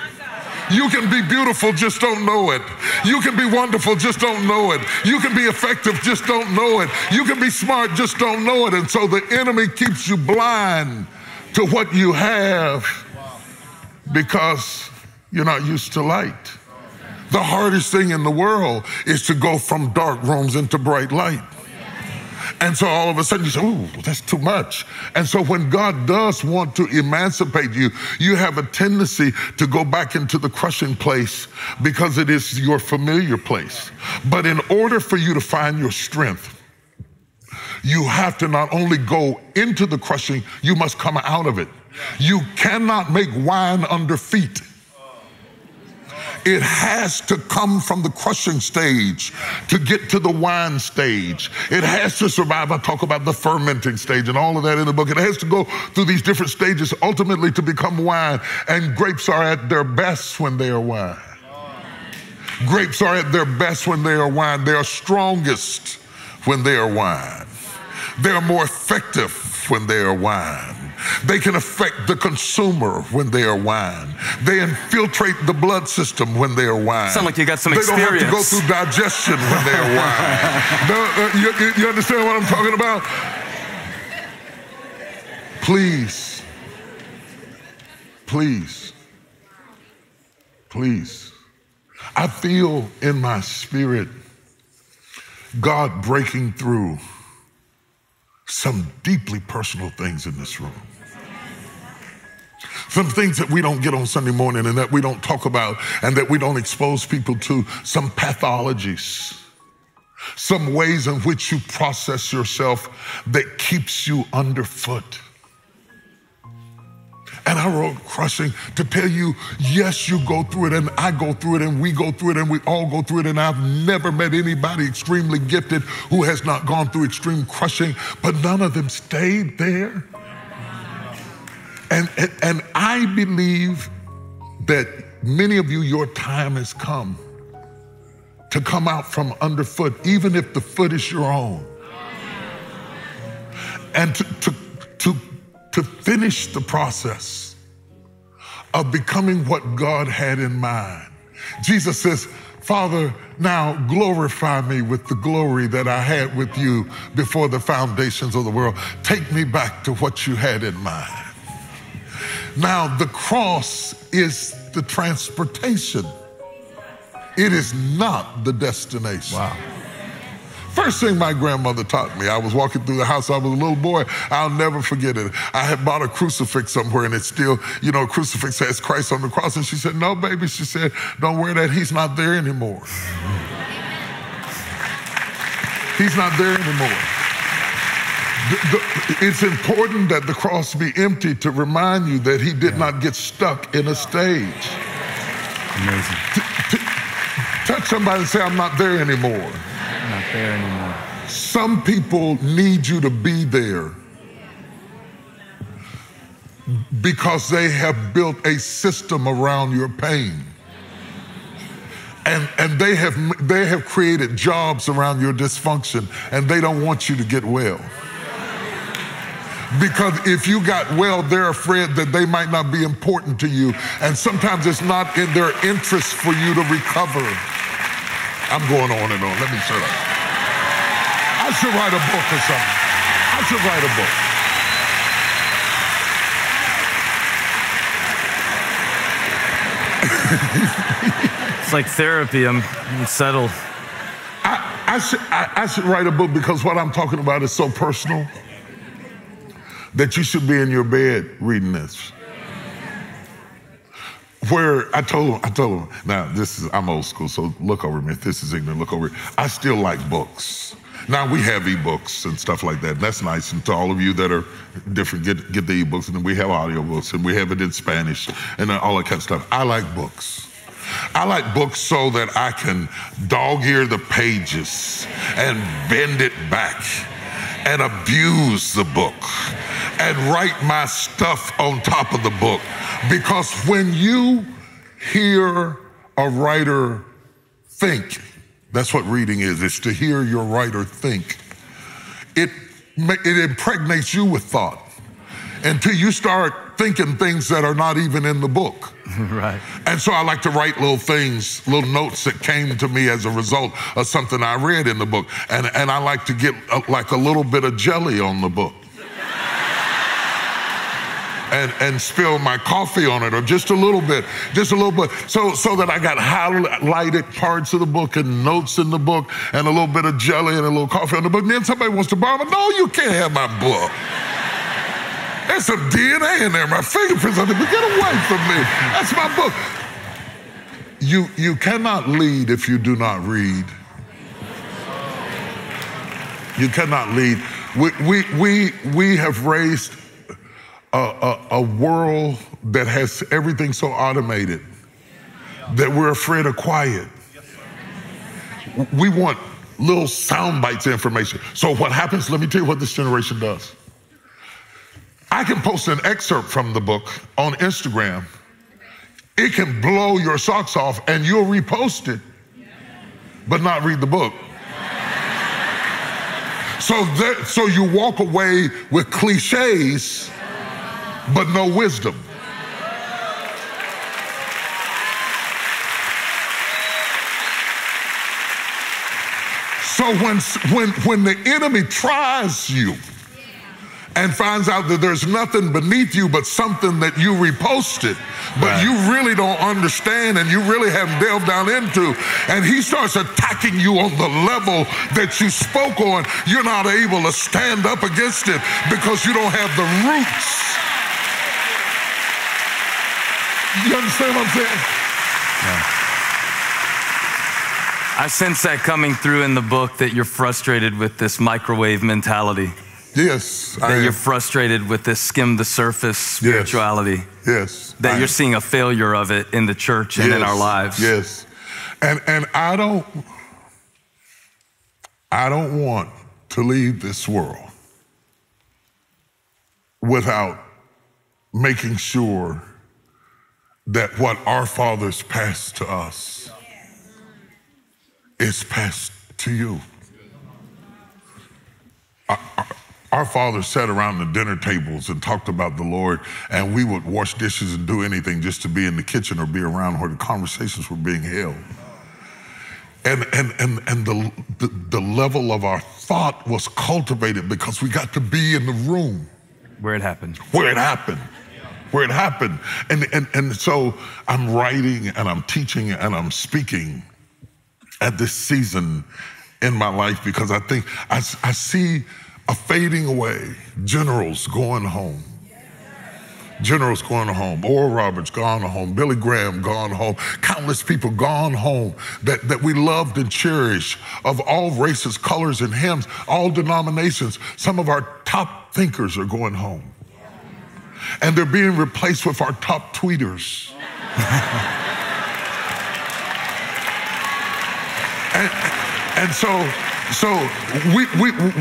You can be beautiful, just don't know it. You can be wonderful, just don't know it. You can be effective, just don't know it. You can be smart, just don't know it. And so the enemy keeps you blind to what you have because you're not used to light. The hardest thing in the world is to go from dark rooms into bright light. And so all of a sudden you say, ooh, that's too much. And so when God does want to emancipate you, you have a tendency to go back into the crushing place because it is your familiar place. But in order for you to find your strength, you have to not only go into the crushing, you must come out of it. You cannot make wine under feet. It has to come from the crushing stage to get to the wine stage. It has to survive. I talk about the fermenting stage and all of that in the book. It has to go through these different stages ultimately to become wine. And grapes are at their best when they are wine. Grapes are at their best when they are wine. They are strongest when they are wine. They are more effective when they are wine. They can affect the consumer when they are wine. They infiltrate the blood system when they are wine. Sound like you got some experience. They don't have to go through digestion when they are wine. You understand what I'm talking about? Please, please, please. I feel in my spirit God breaking through some deeply personal things in this room. Some things that we don't get on Sunday morning and that we don't talk about and that we don't expose people to, some pathologies, some ways in which you process yourself that keeps you underfoot. And I wrote Crushing to tell you, yes, you go through it and I go through it and we go through it and we all go through it. And I've never met anybody extremely gifted who has not gone through extreme crushing, but none of them stayed there. And I believe that many of you, your time has come to come out from underfoot, even if the foot is your own. And to finish the process of becoming what God had in mind. Jesus says, Father, now glorify me with the glory that I had with you before the foundations of the world. Take me back to what you had in mind. Now, the cross is the transportation. It is not the destination. Wow. First thing my grandmother taught me, I was walking through the house, I was a little boy, I'll never forget it. I had bought a crucifix somewhere and it's still, a crucifix has Christ on the cross. And she said, no, baby, she said, don't wear that, he's not there anymore. He's not there anymore. It's important that the cross be empty to remind you that he did not get stuck in a stage. Amazing. Touch somebody and say, I'm not there anymore. Not there anymore. Some people need you to be there because they have built a system around your pain. And they have created jobs around your dysfunction, and they don't want you to get well. Because if you got well, they're afraid that they might not be important to you. And sometimes it's not in their interest for you to recover. I'm going on and on. Let me shut up. I should write a book or something. I should write a book. It's like therapy. I'm settled. I should write a book because what I'm talking about is so personal that you should be in your bed reading this. Where I told him, now I'm old school, so look over me. If this is ignorant, look over it. I still like books. Now we have ebooks and stuff like that. And that's nice. And to all of you that are different, get the ebooks. And then we have audiobooks and we have it in Spanish and all that kind of stuff. I like books. I like books so that I can dog-ear the pages and bend it back and abuse the book and write my stuff on top of the book. Because when you hear a writer think, that's what reading is. It's to hear your writer think. It impregnates you with thought until you start thinking things that are not even in the book. Right. And so I like to write little things, little notes that came to me as a result of something I read in the book. And I like to get like a little bit of jelly on the book. And spill my coffee on it, or just a little bit, so that I got highlighted parts of the book and notes in the book and a little bit of jelly and a little coffee on the book. And then somebody wants to borrow it. No, you can't have my book. There's some DNA in there, my fingerprints on it, but get away from me. That's my book. You cannot lead if you do not read. You cannot lead. We have raised a world that has everything so automated that we're afraid of quiet. We want little sound bites of information. So what happens, let me tell you what this generation does. I can post an excerpt from the book on Instagram. It can blow your socks off and you'll repost it, but not read the book. So you walk away with cliches, but no wisdom. So when the enemy tries you and finds out that there's nothing beneath you but something that you reposted, but you really don't understand and you really haven't delved down into, and he starts attacking you on the level that you spoke on, you're not able to stand up against it because you don't have the roots. You understand what I'm saying? Yeah. I sense that coming through in the book, that you're frustrated with this microwave mentality. Yes, that you're frustrated with this skim the surface spirituality. Yes. That you're seeing a failure of it in the church and in our lives. Yes. And I don't want to leave this world without making sure that what our fathers passed to us is passed to you. Our fathers sat around the dinner tables and talked about the Lord, and we would wash dishes and do anything just to be in the kitchen or be around where the conversations were being held. And the level of our thought was cultivated because we got to be in the room. Where it happened. Where it happened. Where it happened. And so I'm writing and I'm teaching and I'm speaking at this season in my life because I think I see a fading away. Generals going home. Generals going home. Oral Roberts gone home. Billy Graham gone home. Countless people gone home that we loved and cherished, of all races, colors, and hymns, all denominations. Some of our top thinkers are going home. And they're being replaced with our top tweeters. and so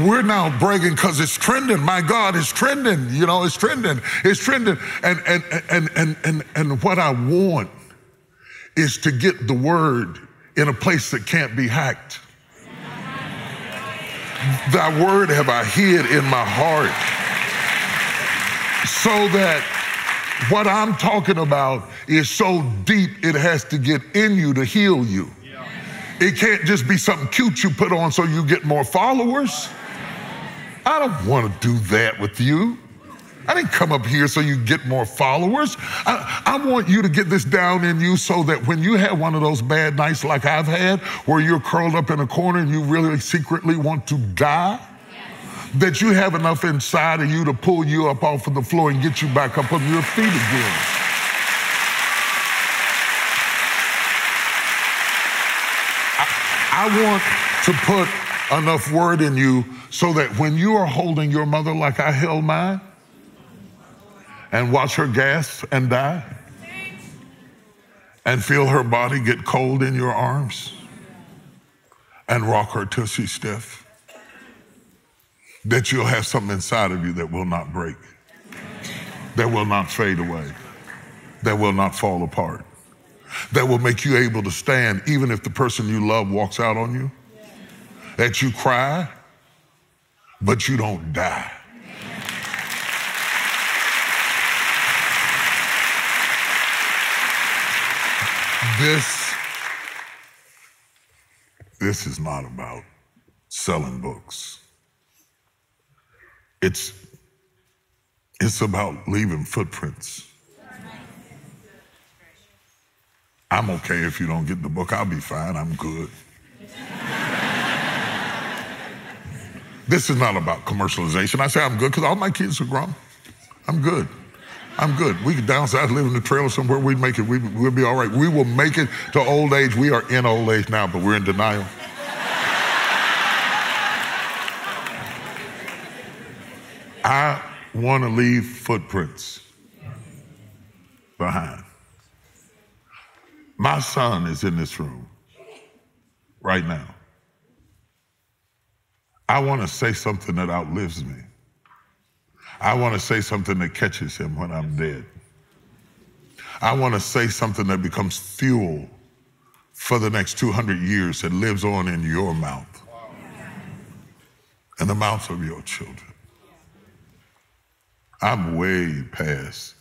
we're now bragging because it's trending. My God, it's trending. You know, it's trending. It's trending. And what I want is to get the word in a place that can't be hacked. Thy word have I hid in my heart, so that what I'm talking about is so deep it has to get in you to heal you. It can't just be something cute you put on so you get more followers. I don't want to do that with you. I didn't come up here so you get more followers. I want you to get this down in you so that when you have one of those bad nights like I've had, where you're curled up in a corner and you really secretly want to die, that you have enough inside of you to pull you up off of the floor and get you back up on your feet again. I want to put enough word in you so that when you are holding your mother like I held mine and watch her gasp and die and feel her body get cold in your arms and rock her till she's stiff, that you'll have something inside of you that will not break, that will not fade away, that will not fall apart, that will make you able to stand even if the person you love walks out on you, that you cry, but you don't die. This is not about selling books. It's about leaving footprints. I'm okay if you don't get the book. I'll be fine. I'm good. This is not about commercialization. I say I'm good because all my kids are grown. I'm good. I'm good. We could downsize, live in the trailer somewhere. We'd make it. We'll be all right. We will make it to old age. We are in old age now, but we're in denial. I want to leave footprints behind. My son is in this room right now. I want to say something that outlives me. I want to say something that catches him when I'm dead. I want to say something that becomes fuel for the next 200 years that lives on in your mouth and the mouths of your children. I'm way past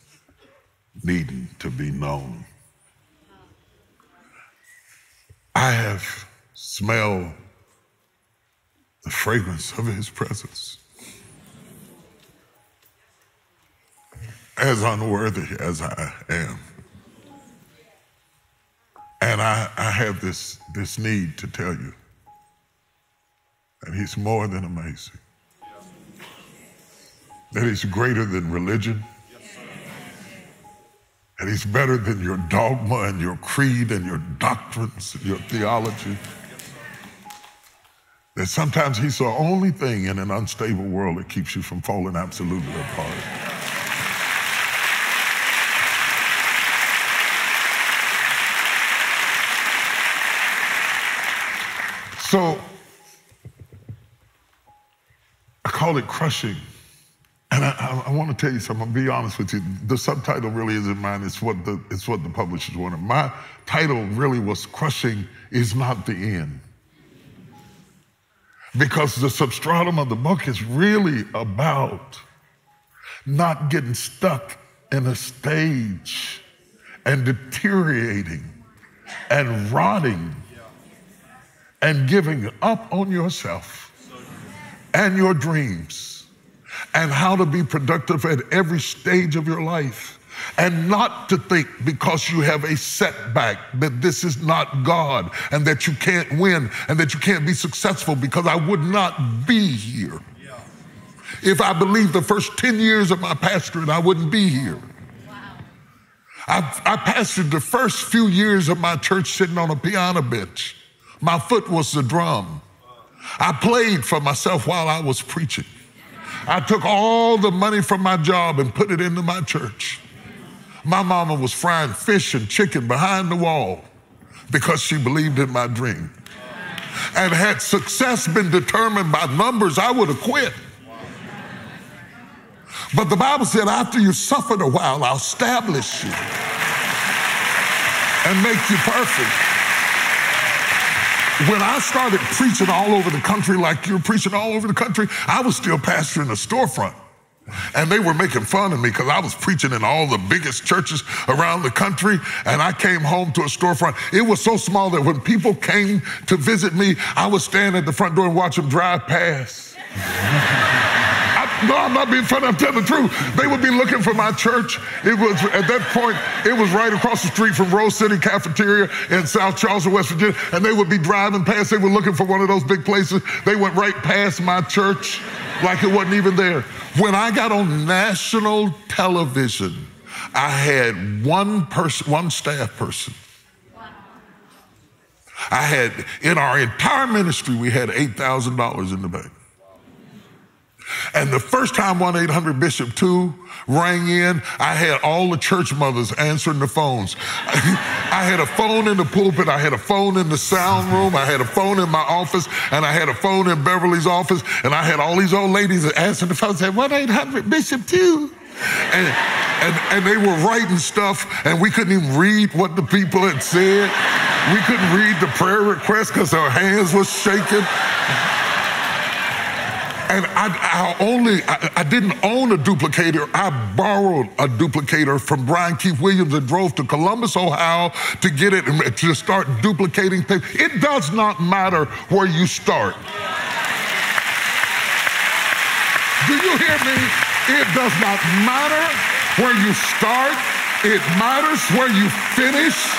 needing to be known. I have smelled the fragrance of his presence. As unworthy as I am. And I have this need to tell you that he's more than amazing. That he's greater than religion. And he's better than your dogma and your creed and your doctrines and your theology. That sometimes he's the only thing in an unstable world that keeps you from falling absolutely apart. So, I call it crushing. And I want to tell you something. I'm going to be honest with you. The subtitle really isn't mine. It's what the publishers wanted. My title really was Crushing is Not the End. Because the substratum of the book is really about not getting stuck in a stage and deteriorating and rotting and giving up on yourself and your dreams and how to be productive at every stage of your life, and not to think because you have a setback that this is not God and that you can't win and that you can't be successful, because I would not be here. If I believed the first 10 years of my pastorate, I wouldn't be here. I pastored the first few years of my church sitting on a piano bench. My foot was the drum. I played for myself while I was preaching. I took all the money from my job and put it into my church. My mama was frying fish and chicken behind the wall because she believed in my dream. And had success been determined by numbers, I would have quit. But the Bible said, after you suffered a while, I'll establish you and make you perfect. When I started preaching all over the country like you're preaching all over the country, I was still pastoring a storefront. And they were making fun of me because I was preaching in all the biggest churches around the country, and I came home to a storefront. It was so small that when people came to visit me, I would stand at the front door and watch them drive past. No, I'm not being funny. I'm telling the truth. They would be looking for my church. It was, at that point, it was right across the street from Rose City Cafeteria in South Charleston, West Virginia. And they would be driving past. They were looking for one of those big places. They went right past my church like it wasn't even there. When I got on national television, I had one staff person. I had, in our entire ministry, we had $8,000 in the bank. And the first time 1-800-BISHOP 2 rang in, I had all the church mothers answering the phones. I had a phone in the pulpit, I had a phone in the sound room, I had a phone in my office, and I had a phone in Beverly's office, and I had all these old ladies that answered the phone and said, 1-800-BISHOP 2. And they were writing stuff, and we couldn't even read what the people had said. We couldn't read the prayer request because our hands were shaking. And I didn't own a duplicator. I borrowed a duplicator from Brian Keith Williams and drove to Columbus, Ohio to get it and to start duplicating things. It does not matter where you start. Do you hear me? It does not matter where you start. It matters where you finish.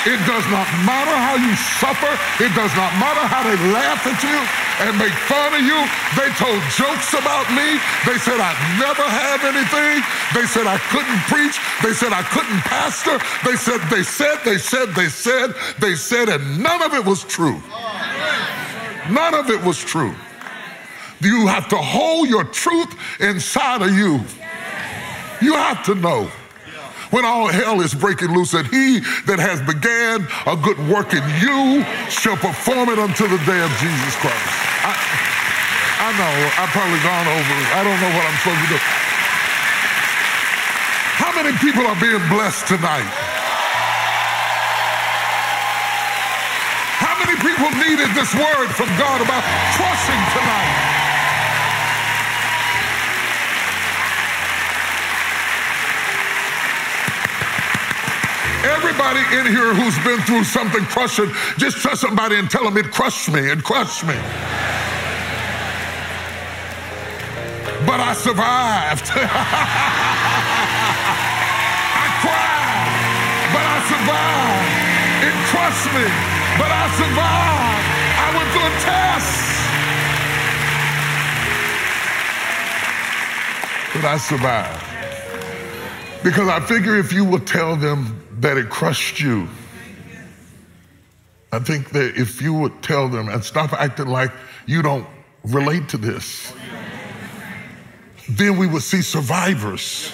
It does not matter how you suffer. It does not matter how they laugh at you and make fun of you. They told jokes about me. They said I'd never have anything. They said I couldn't preach. They said I couldn't pastor. They said, and none of it was true. None of it was true. You have to hold your truth inside of you. You have to know. When all hell is breaking loose, that he that has began a good work in you shall perform it until the day of Jesus Christ. I know, I've probably gone over it. I don't know what I'm supposed to do. How many people are being blessed tonight? How many people needed this word from God about trusting tonight? Everybody in here who's been through something crushing, just trust somebody and tell them it crushed me, it crushed me. But I survived. I cried, but I survived. It crushed me, but I survived. I went through a test, but I survived. Because I figure if you will tell them that it crushed you, I think that if you would tell them and stop acting like you don't relate to this, then we would see survivors.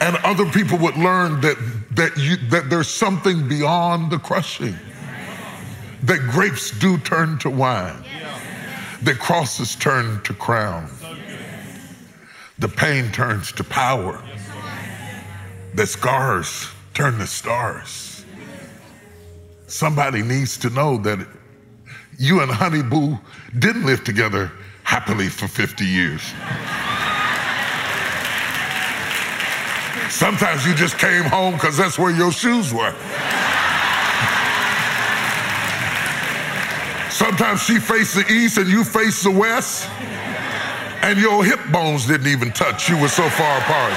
And other people would learn that there's something beyond the crushing. That grapes do turn to wine. That crosses turn to crowns. The pain turns to power. That scars turn to stars. Somebody needs to know that you and Honey Boo didn't live together happily for 50 years. Sometimes you just came home because that's where your shoes were. Sometimes she faced the east and you faced the west, and your hip bones didn't even touch. You were so far apart.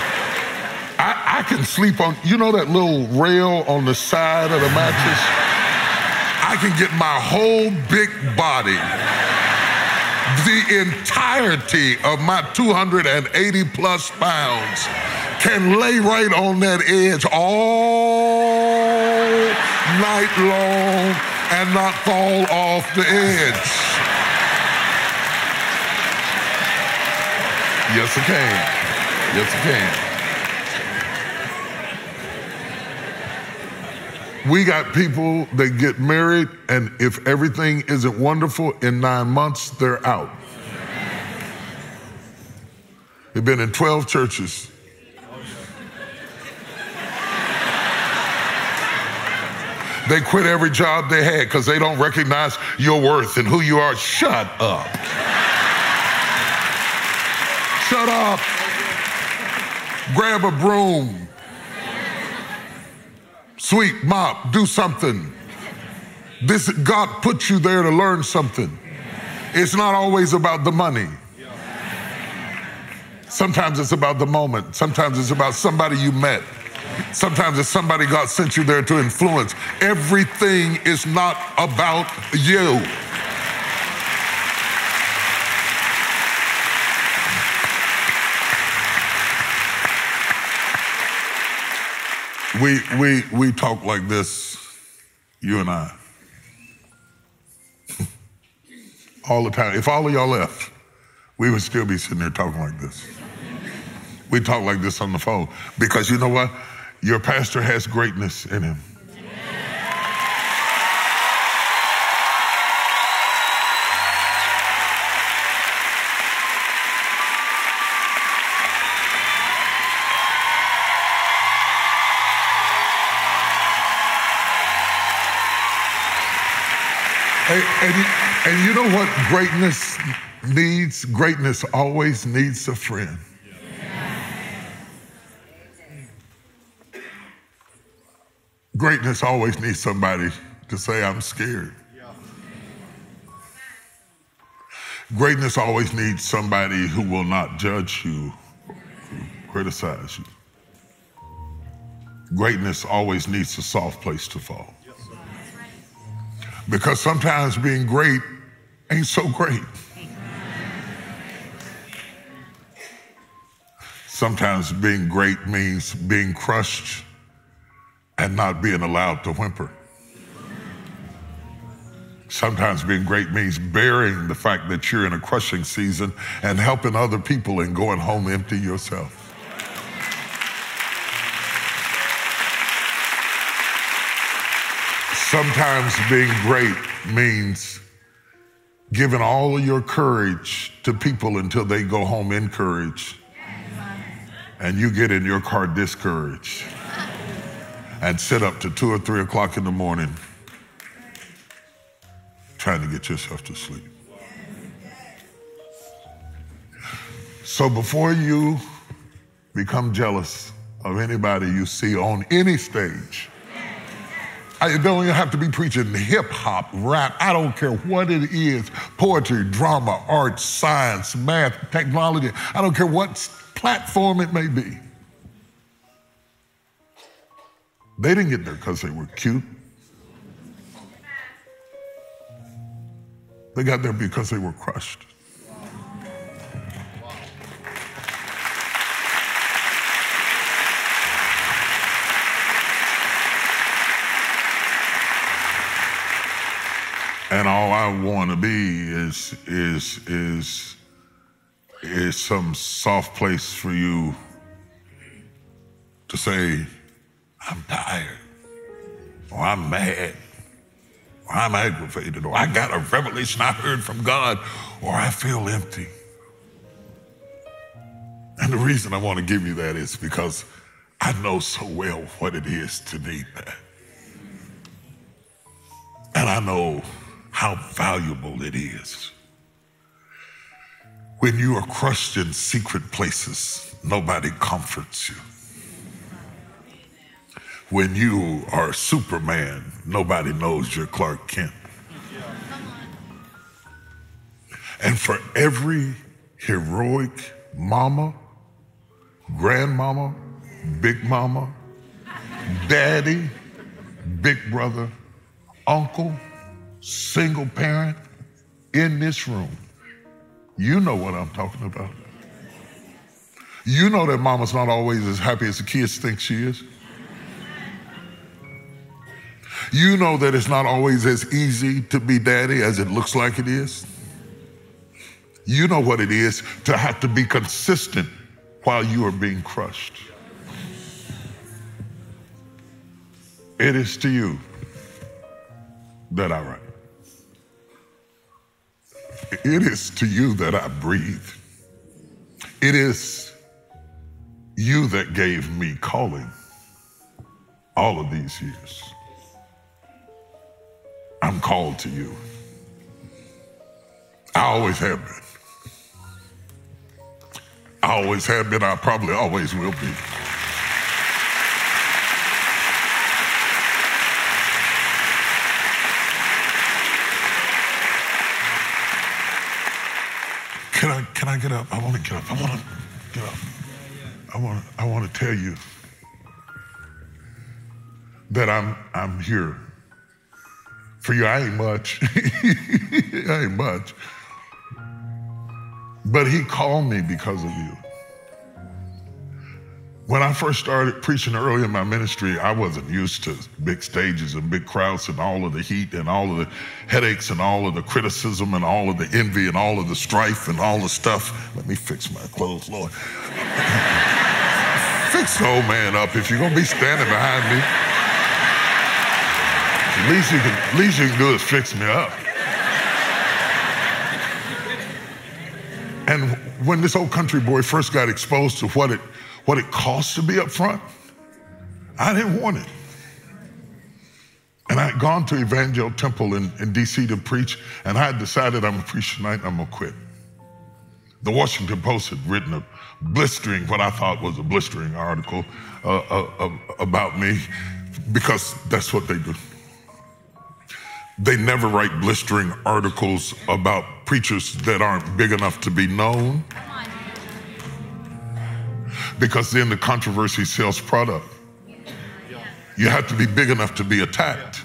I can sleep on, you know that little rail on the side of the mattress? I can get my whole big body, the entirety of my 280 plus pounds can lay right on that edge all night long and not fall off the edge. Yes, it can. Yes, it can. We got people that get married, and if everything isn't wonderful, in 9 months, they're out. They've been in 12 churches. They quit every job they had because they don't recognize your worth and who you are. Shut up. Shut up. Grab a broom. Sweep, mop, do something. God put you there to learn something. It's not always about the money. Sometimes it's about the moment. Sometimes it's about somebody you met. Sometimes it's somebody God sent you there to influence. Everything is not about you. We talk like this, you and I, all the time. If all of y'all left, we would still be sitting there talking like this. We talk like this on the phone because you know what? Your pastor has greatness in him. And you know what greatness needs? Greatness always needs a friend. Greatness always needs somebody to say, I'm scared. Greatness always needs somebody who will not judge you, criticize you. Greatness always needs a soft place to fall. Because sometimes being great ain't so great. Sometimes being great means being crushed and not being allowed to whimper. Sometimes being great means bearing the fact that you're in a crushing season and helping other people and going home empty yourself. Sometimes being great means giving all of your courage to people until they go home encouraged and you get in your car discouraged and sit up to 2 or 3 o'clock in the morning trying to get yourself to sleep. So before you become jealous of anybody you see on any stage, I don't even have to be preaching hip hop, rap, I don't care what it is, poetry, drama, art, science, math, technology, I don't care what platform it may be. They didn't get there because they were cute. They got there because they were crushed. And all I want to be is some soft place for you to say, I'm tired, or I'm mad, or I'm aggravated, or I got a revelation I heard from God, or I feel empty. And the reason I want to give you that is because I know so well what it is to need that. And I know how valuable it is. When you are crushed in secret places, nobody comforts you. When you are Superman, nobody knows you're Clark Kent. And for every heroic mama, grandmama, big mama, daddy, big brother, uncle, single parent in this room, you know what I'm talking about. You know that mama's not always as happy as the kids think she is. You know that it's not always as easy to be daddy as it looks like it is. You know what it is to have to be consistent while you are being crushed. It is to you that I write. It is to you that I breathe. It is you that gave me calling all of these years. I'm called to you. I always have been. I always have been. I probably always will be. Can I get up? I want to get up. Get up. I want to tell you that I'm here for you. I ain't much. I ain't much. But he called me because of you. When I first started preaching early in my ministry, I wasn't used to big stages and big crowds and all of the heat and all of the headaches and all of the criticism and all of the envy and all of the strife and all the stuff. Let me fix my clothes, Lord. Fix the old man up if you're going to be standing behind me. The least you can do is fix me up. And when this old country boy first got exposed to what it costs to be up front, I didn't want it. And I had gone to Untitled Temple in D.C. to preach, and I had decided I'm going to preach tonight and I'm going to quit. The Washington Post had written what I thought was a blistering article about me, because that's what they do. They never write blistering articles about preachers that aren't big enough to be known, because then the controversy sells product. You have to be big enough to be attacked.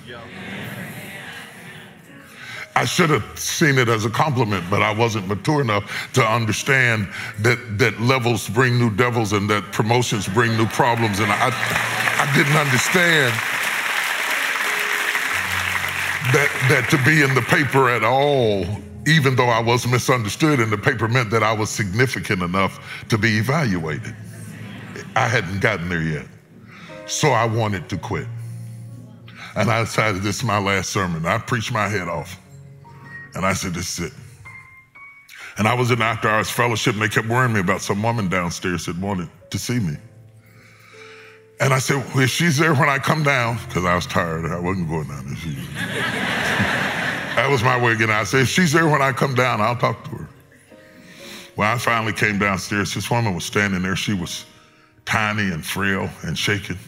I should have seen it as a compliment, but I wasn't mature enough to understand that levels bring new devils and that promotions bring new problems. And I didn't understand that to be in the paper at all, even though I was misunderstood in the paper, meant that I was significant enough to be evaluated. I hadn't gotten there yet. So I wanted to quit. And I decided this is my last sermon. I preached my head off. And I said, this is it. And I was in after hours fellowship, and they kept worrying me about some woman downstairs that wanted to see me. And I said, well, if she's there when I come down, because I was tired, I wasn't going down there. That was my way of getting out. I said, if she's there when I come down, I'll talk to her. Well, I finally came downstairs. This woman was standing there. She was tiny and frail and shaking.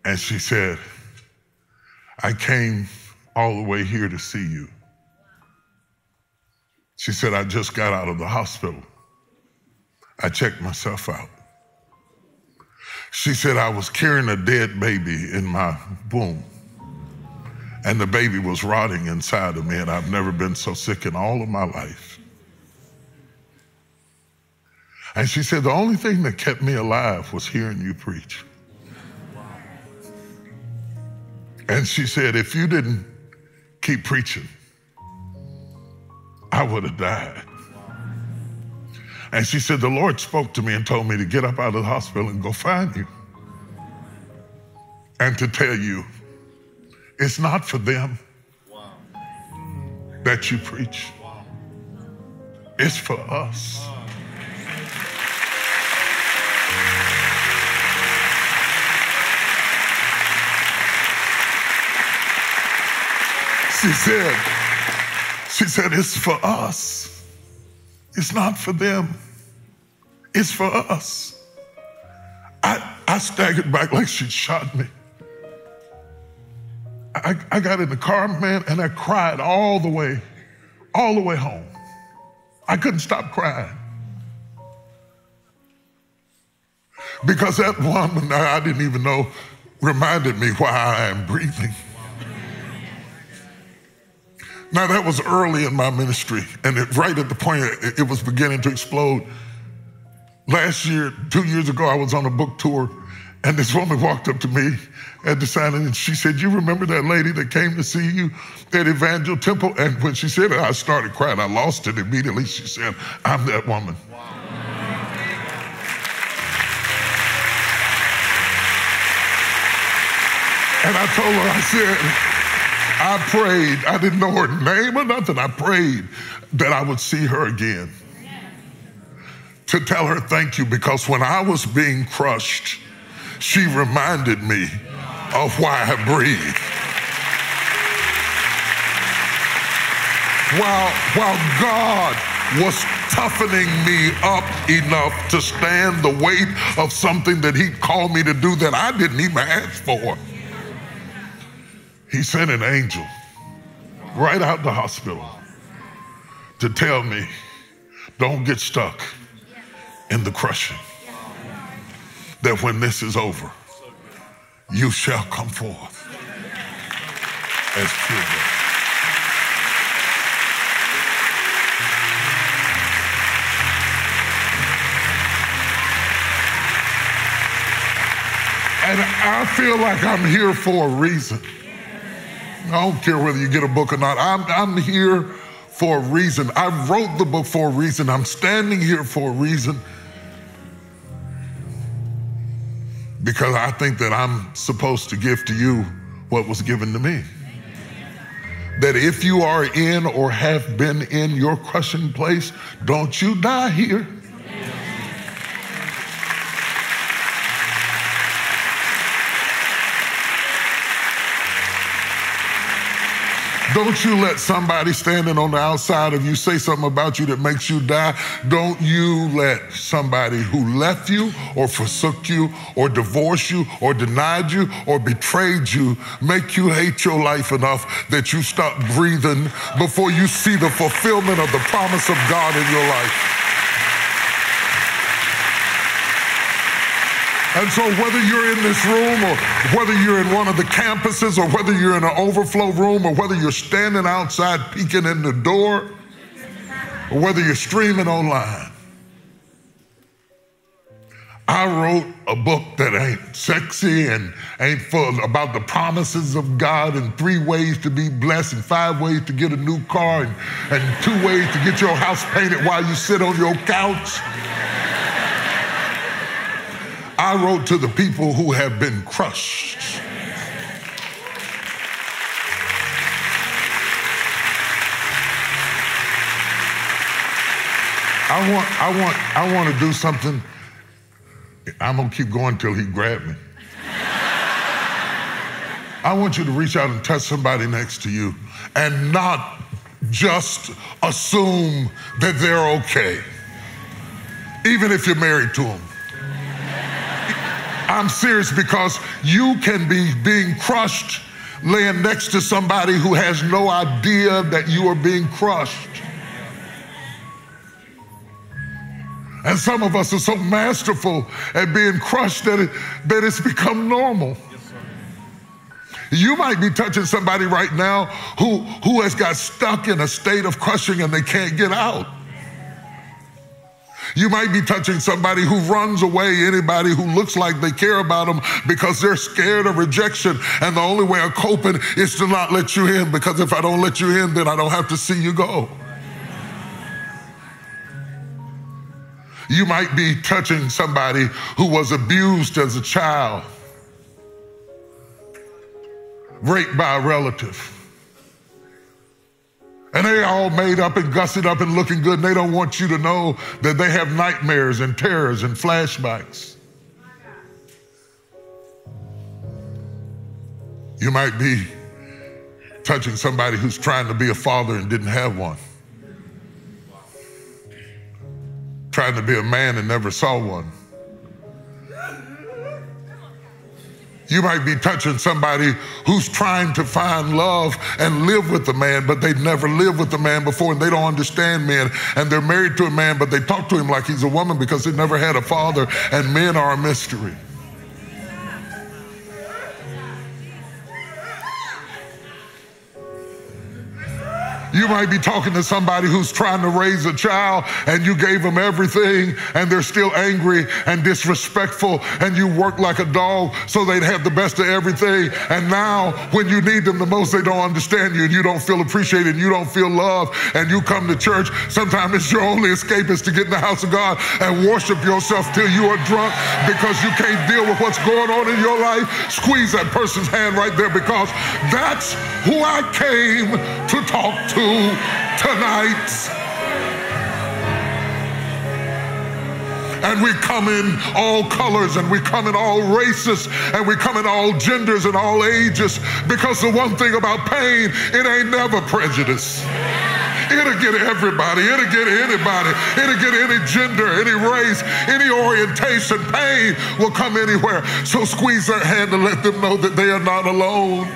And she said, I came all the way here to see you. She said, I just got out of the hospital. I checked myself out. She said, I was carrying a dead baby in my womb, and the baby was rotting inside of me, and I've never been so sick in all of my life. And she said, the only thing that kept me alive was hearing you preach. And she said, if you didn't keep preaching, I would have died. And she said, the Lord spoke to me and told me to get up out of the hospital and go find you. And to tell you, it's not for them that you preach. It's for us. She said, it's for us. It's not for them. It's for us. I staggered back like she'd shot me. I got in the car, man, and I cried all the way home. I couldn't stop crying. Because that woman I didn't even know reminded me why I am breathing. Now, that was early in my ministry, and right at the point it was beginning to explode. Last year, 2 years ago, I was on a book tour, and this woman walked up to me at the signing, and she said, you remember that lady that came to see you at Untitled Temple? And when she said it, I started crying. I lost it immediately. She said, I'm that woman. And I told her, I said, I prayed. I didn't know her name or nothing. I prayed that I would see her again. To tell her thank you, because when I was being crushed, she reminded me of why I breathe. While God was toughening me up enough to stand the weight of something that He'd called me to do that I didn't even ask for, He sent an angel right out the hospital to tell me, don't get stuck. in the crushing, that when this is over, you shall come forth as pure gold. And I feel like I'm here for a reason. I don't care whether you get a book or not. I'm here for a reason. I wrote the book for a reason. I'm standing here for a reason. Because I think that I'm supposed to give to you what was given to me. That if you are in or have been in your crushing place, don't you die here. Don't you let somebody standing on the outside of you say something about you that makes you die. Don't you let somebody who left you or forsook you or divorced you or denied you or betrayed you make you hate your life enough that you stop breathing before you see the fulfillment of the promise of God in your life. And so whether you're in this room or whether you're in one of the campuses or whether you're in an overflow room or whether you're standing outside peeking in the door or whether you're streaming online, I wrote a book that ain't sexy and ain't full about the promises of God and 3 ways to be blessed and 5 ways to get a new car and 2 ways to get your house painted while you sit on your couch. I wrote to the people who have been crushed. I want to do something. I'm going to keep going till he grabs me. I want you to reach out and touch somebody next to you and not just assume that they're okay, even if you're married to them. I'm serious, because you can be being crushed laying next to somebody who has no idea that you are being crushed. And some of us are so masterful at being crushed that it's become normal. You might be touching somebody right now who has got stuck in a state of crushing and they can't get out. You might be touching somebody who runs away, anybody who looks like they care about them, because they're scared of rejection. And the only way of coping is to not let you in, because if I don't let you in, then I don't have to see you go. You might be touching somebody who was abused as a child, raped by a relative. And they all made up and gussied up and looking good, and they don't want you to know that they have nightmares and terrors and flashbacks. You might be touching somebody who's trying to be a father and didn't have one. Trying to be a man and never saw one. You might be touching somebody who's trying to find love and live with a man, but they've never lived with a man before, and they don't understand men. And they're married to a man, but they talk to him like he's a woman because they never had a father, and men are a mystery. You might be talking to somebody who's trying to raise a child and you gave them everything and they're still angry and disrespectful, and you work like a dog so they'd have the best of everything. And now when you need them the most, they don't understand you and you don't feel appreciated and you don't feel loved, and you come to church. Sometimes it's your only escape is to get in the house of God and worship yourself till you are drunk because you can't deal with what's going on in your life. Squeeze that person's hand right there, because that's who I came to talk to tonight. And we come in all colors, and we come in all races, and we come in all genders and all ages, because the one thing about pain, it ain't never prejudice. It'll get everybody, it'll get anybody, it'll get any gender, any race, any orientation. Pain will come anywhere. So squeeze their hand and let them know that they are not alone.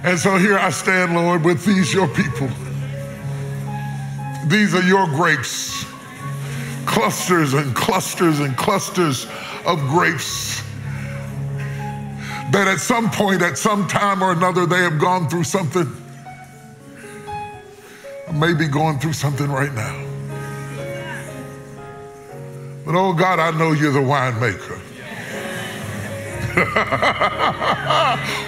And so here I stand, Lord, with these your people. These are your grapes. Clusters and clusters and clusters of grapes that at some point, at some time or another, they have gone through something. Maybe going through something right now. But oh God, I know you're the winemaker.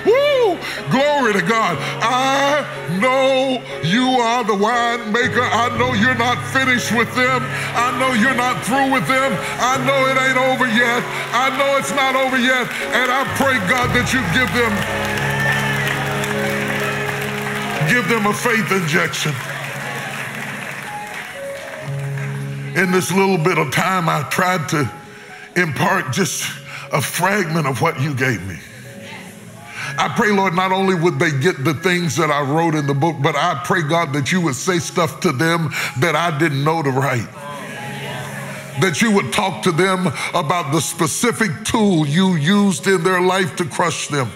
Woo! Glory to God. I know you are the winemaker. I know you're not finished with them. I know you're not through with them. I know it ain't over yet. I know it's not over yet. And I pray, God, that you give them a faith injection. In this little bit of time, I tried to impart just a fragment of what you gave me. I pray, Lord, not only would they get the things that I wrote in the book, but I pray, God, that you would say stuff to them that I didn't know to write. That you would talk to them about the specific tool you used in their life to crush them.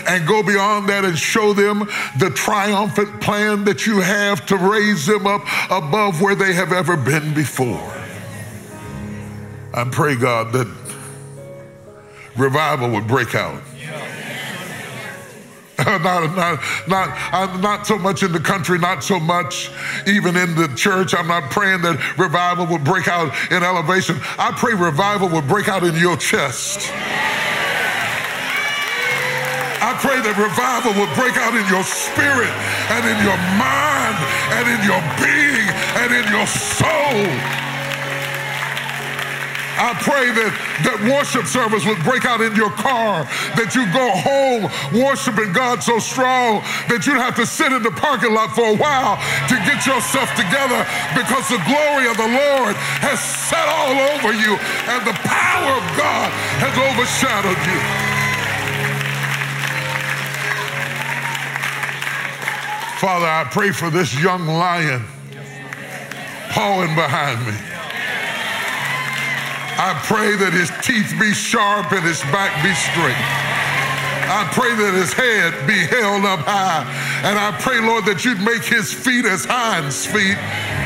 And go beyond that and show them the triumphant plan that you have to raise them up above where they have ever been before. I pray, God, that revival would break out. Not so much in the country, not so much even in the church. I'm not praying that revival would break out in Elevation. I pray revival would break out in your chest. I pray that revival would break out in your spirit and in your mind and in your being and in your soul. I pray that worship service would break out in your car, that you go home worshiping God so strong that you'd have to sit in the parking lot for a while to get yourself together because the glory of the Lord has set all over you and the power of God has overshadowed you. Father, I pray for this young lion pawing behind me. I pray that his teeth be sharp and his back be straight. I pray that his head be held up high. And I pray, Lord, that you'd make his feet as hinds feet,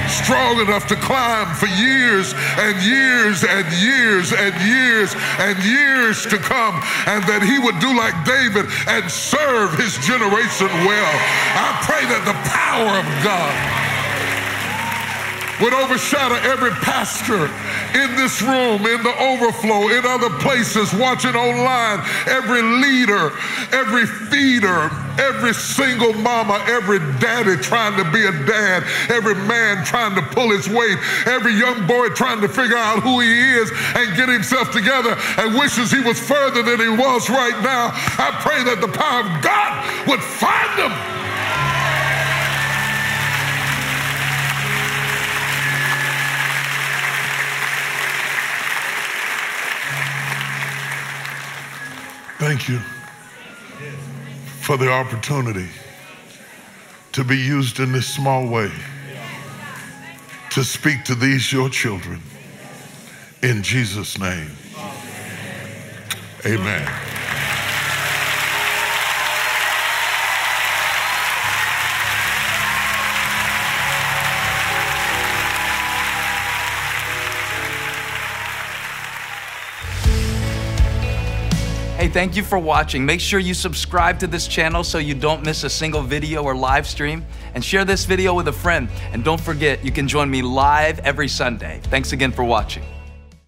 strong enough to climb for years and years and years and years and years to come, and that he would do like David and serve his generation well. I pray that the power of God would overshadow every pastor in this room, in the overflow, in other places, watching online, every leader, every feeder, every single mama, every daddy trying to be a dad, every man trying to pull his weight, every young boy trying to figure out who he is and get himself together and wishes he was further than he was right now. I pray that the power of God would find them. Thank you for the opportunity to be used in this small way to speak to these your children. In Jesus' name, amen. Hey, thank you for watching. Make sure you subscribe to this channel so you don't miss a single video or live stream, and share this video with a friend. And don't forget, you can join me live every Sunday. Thanks again for watching.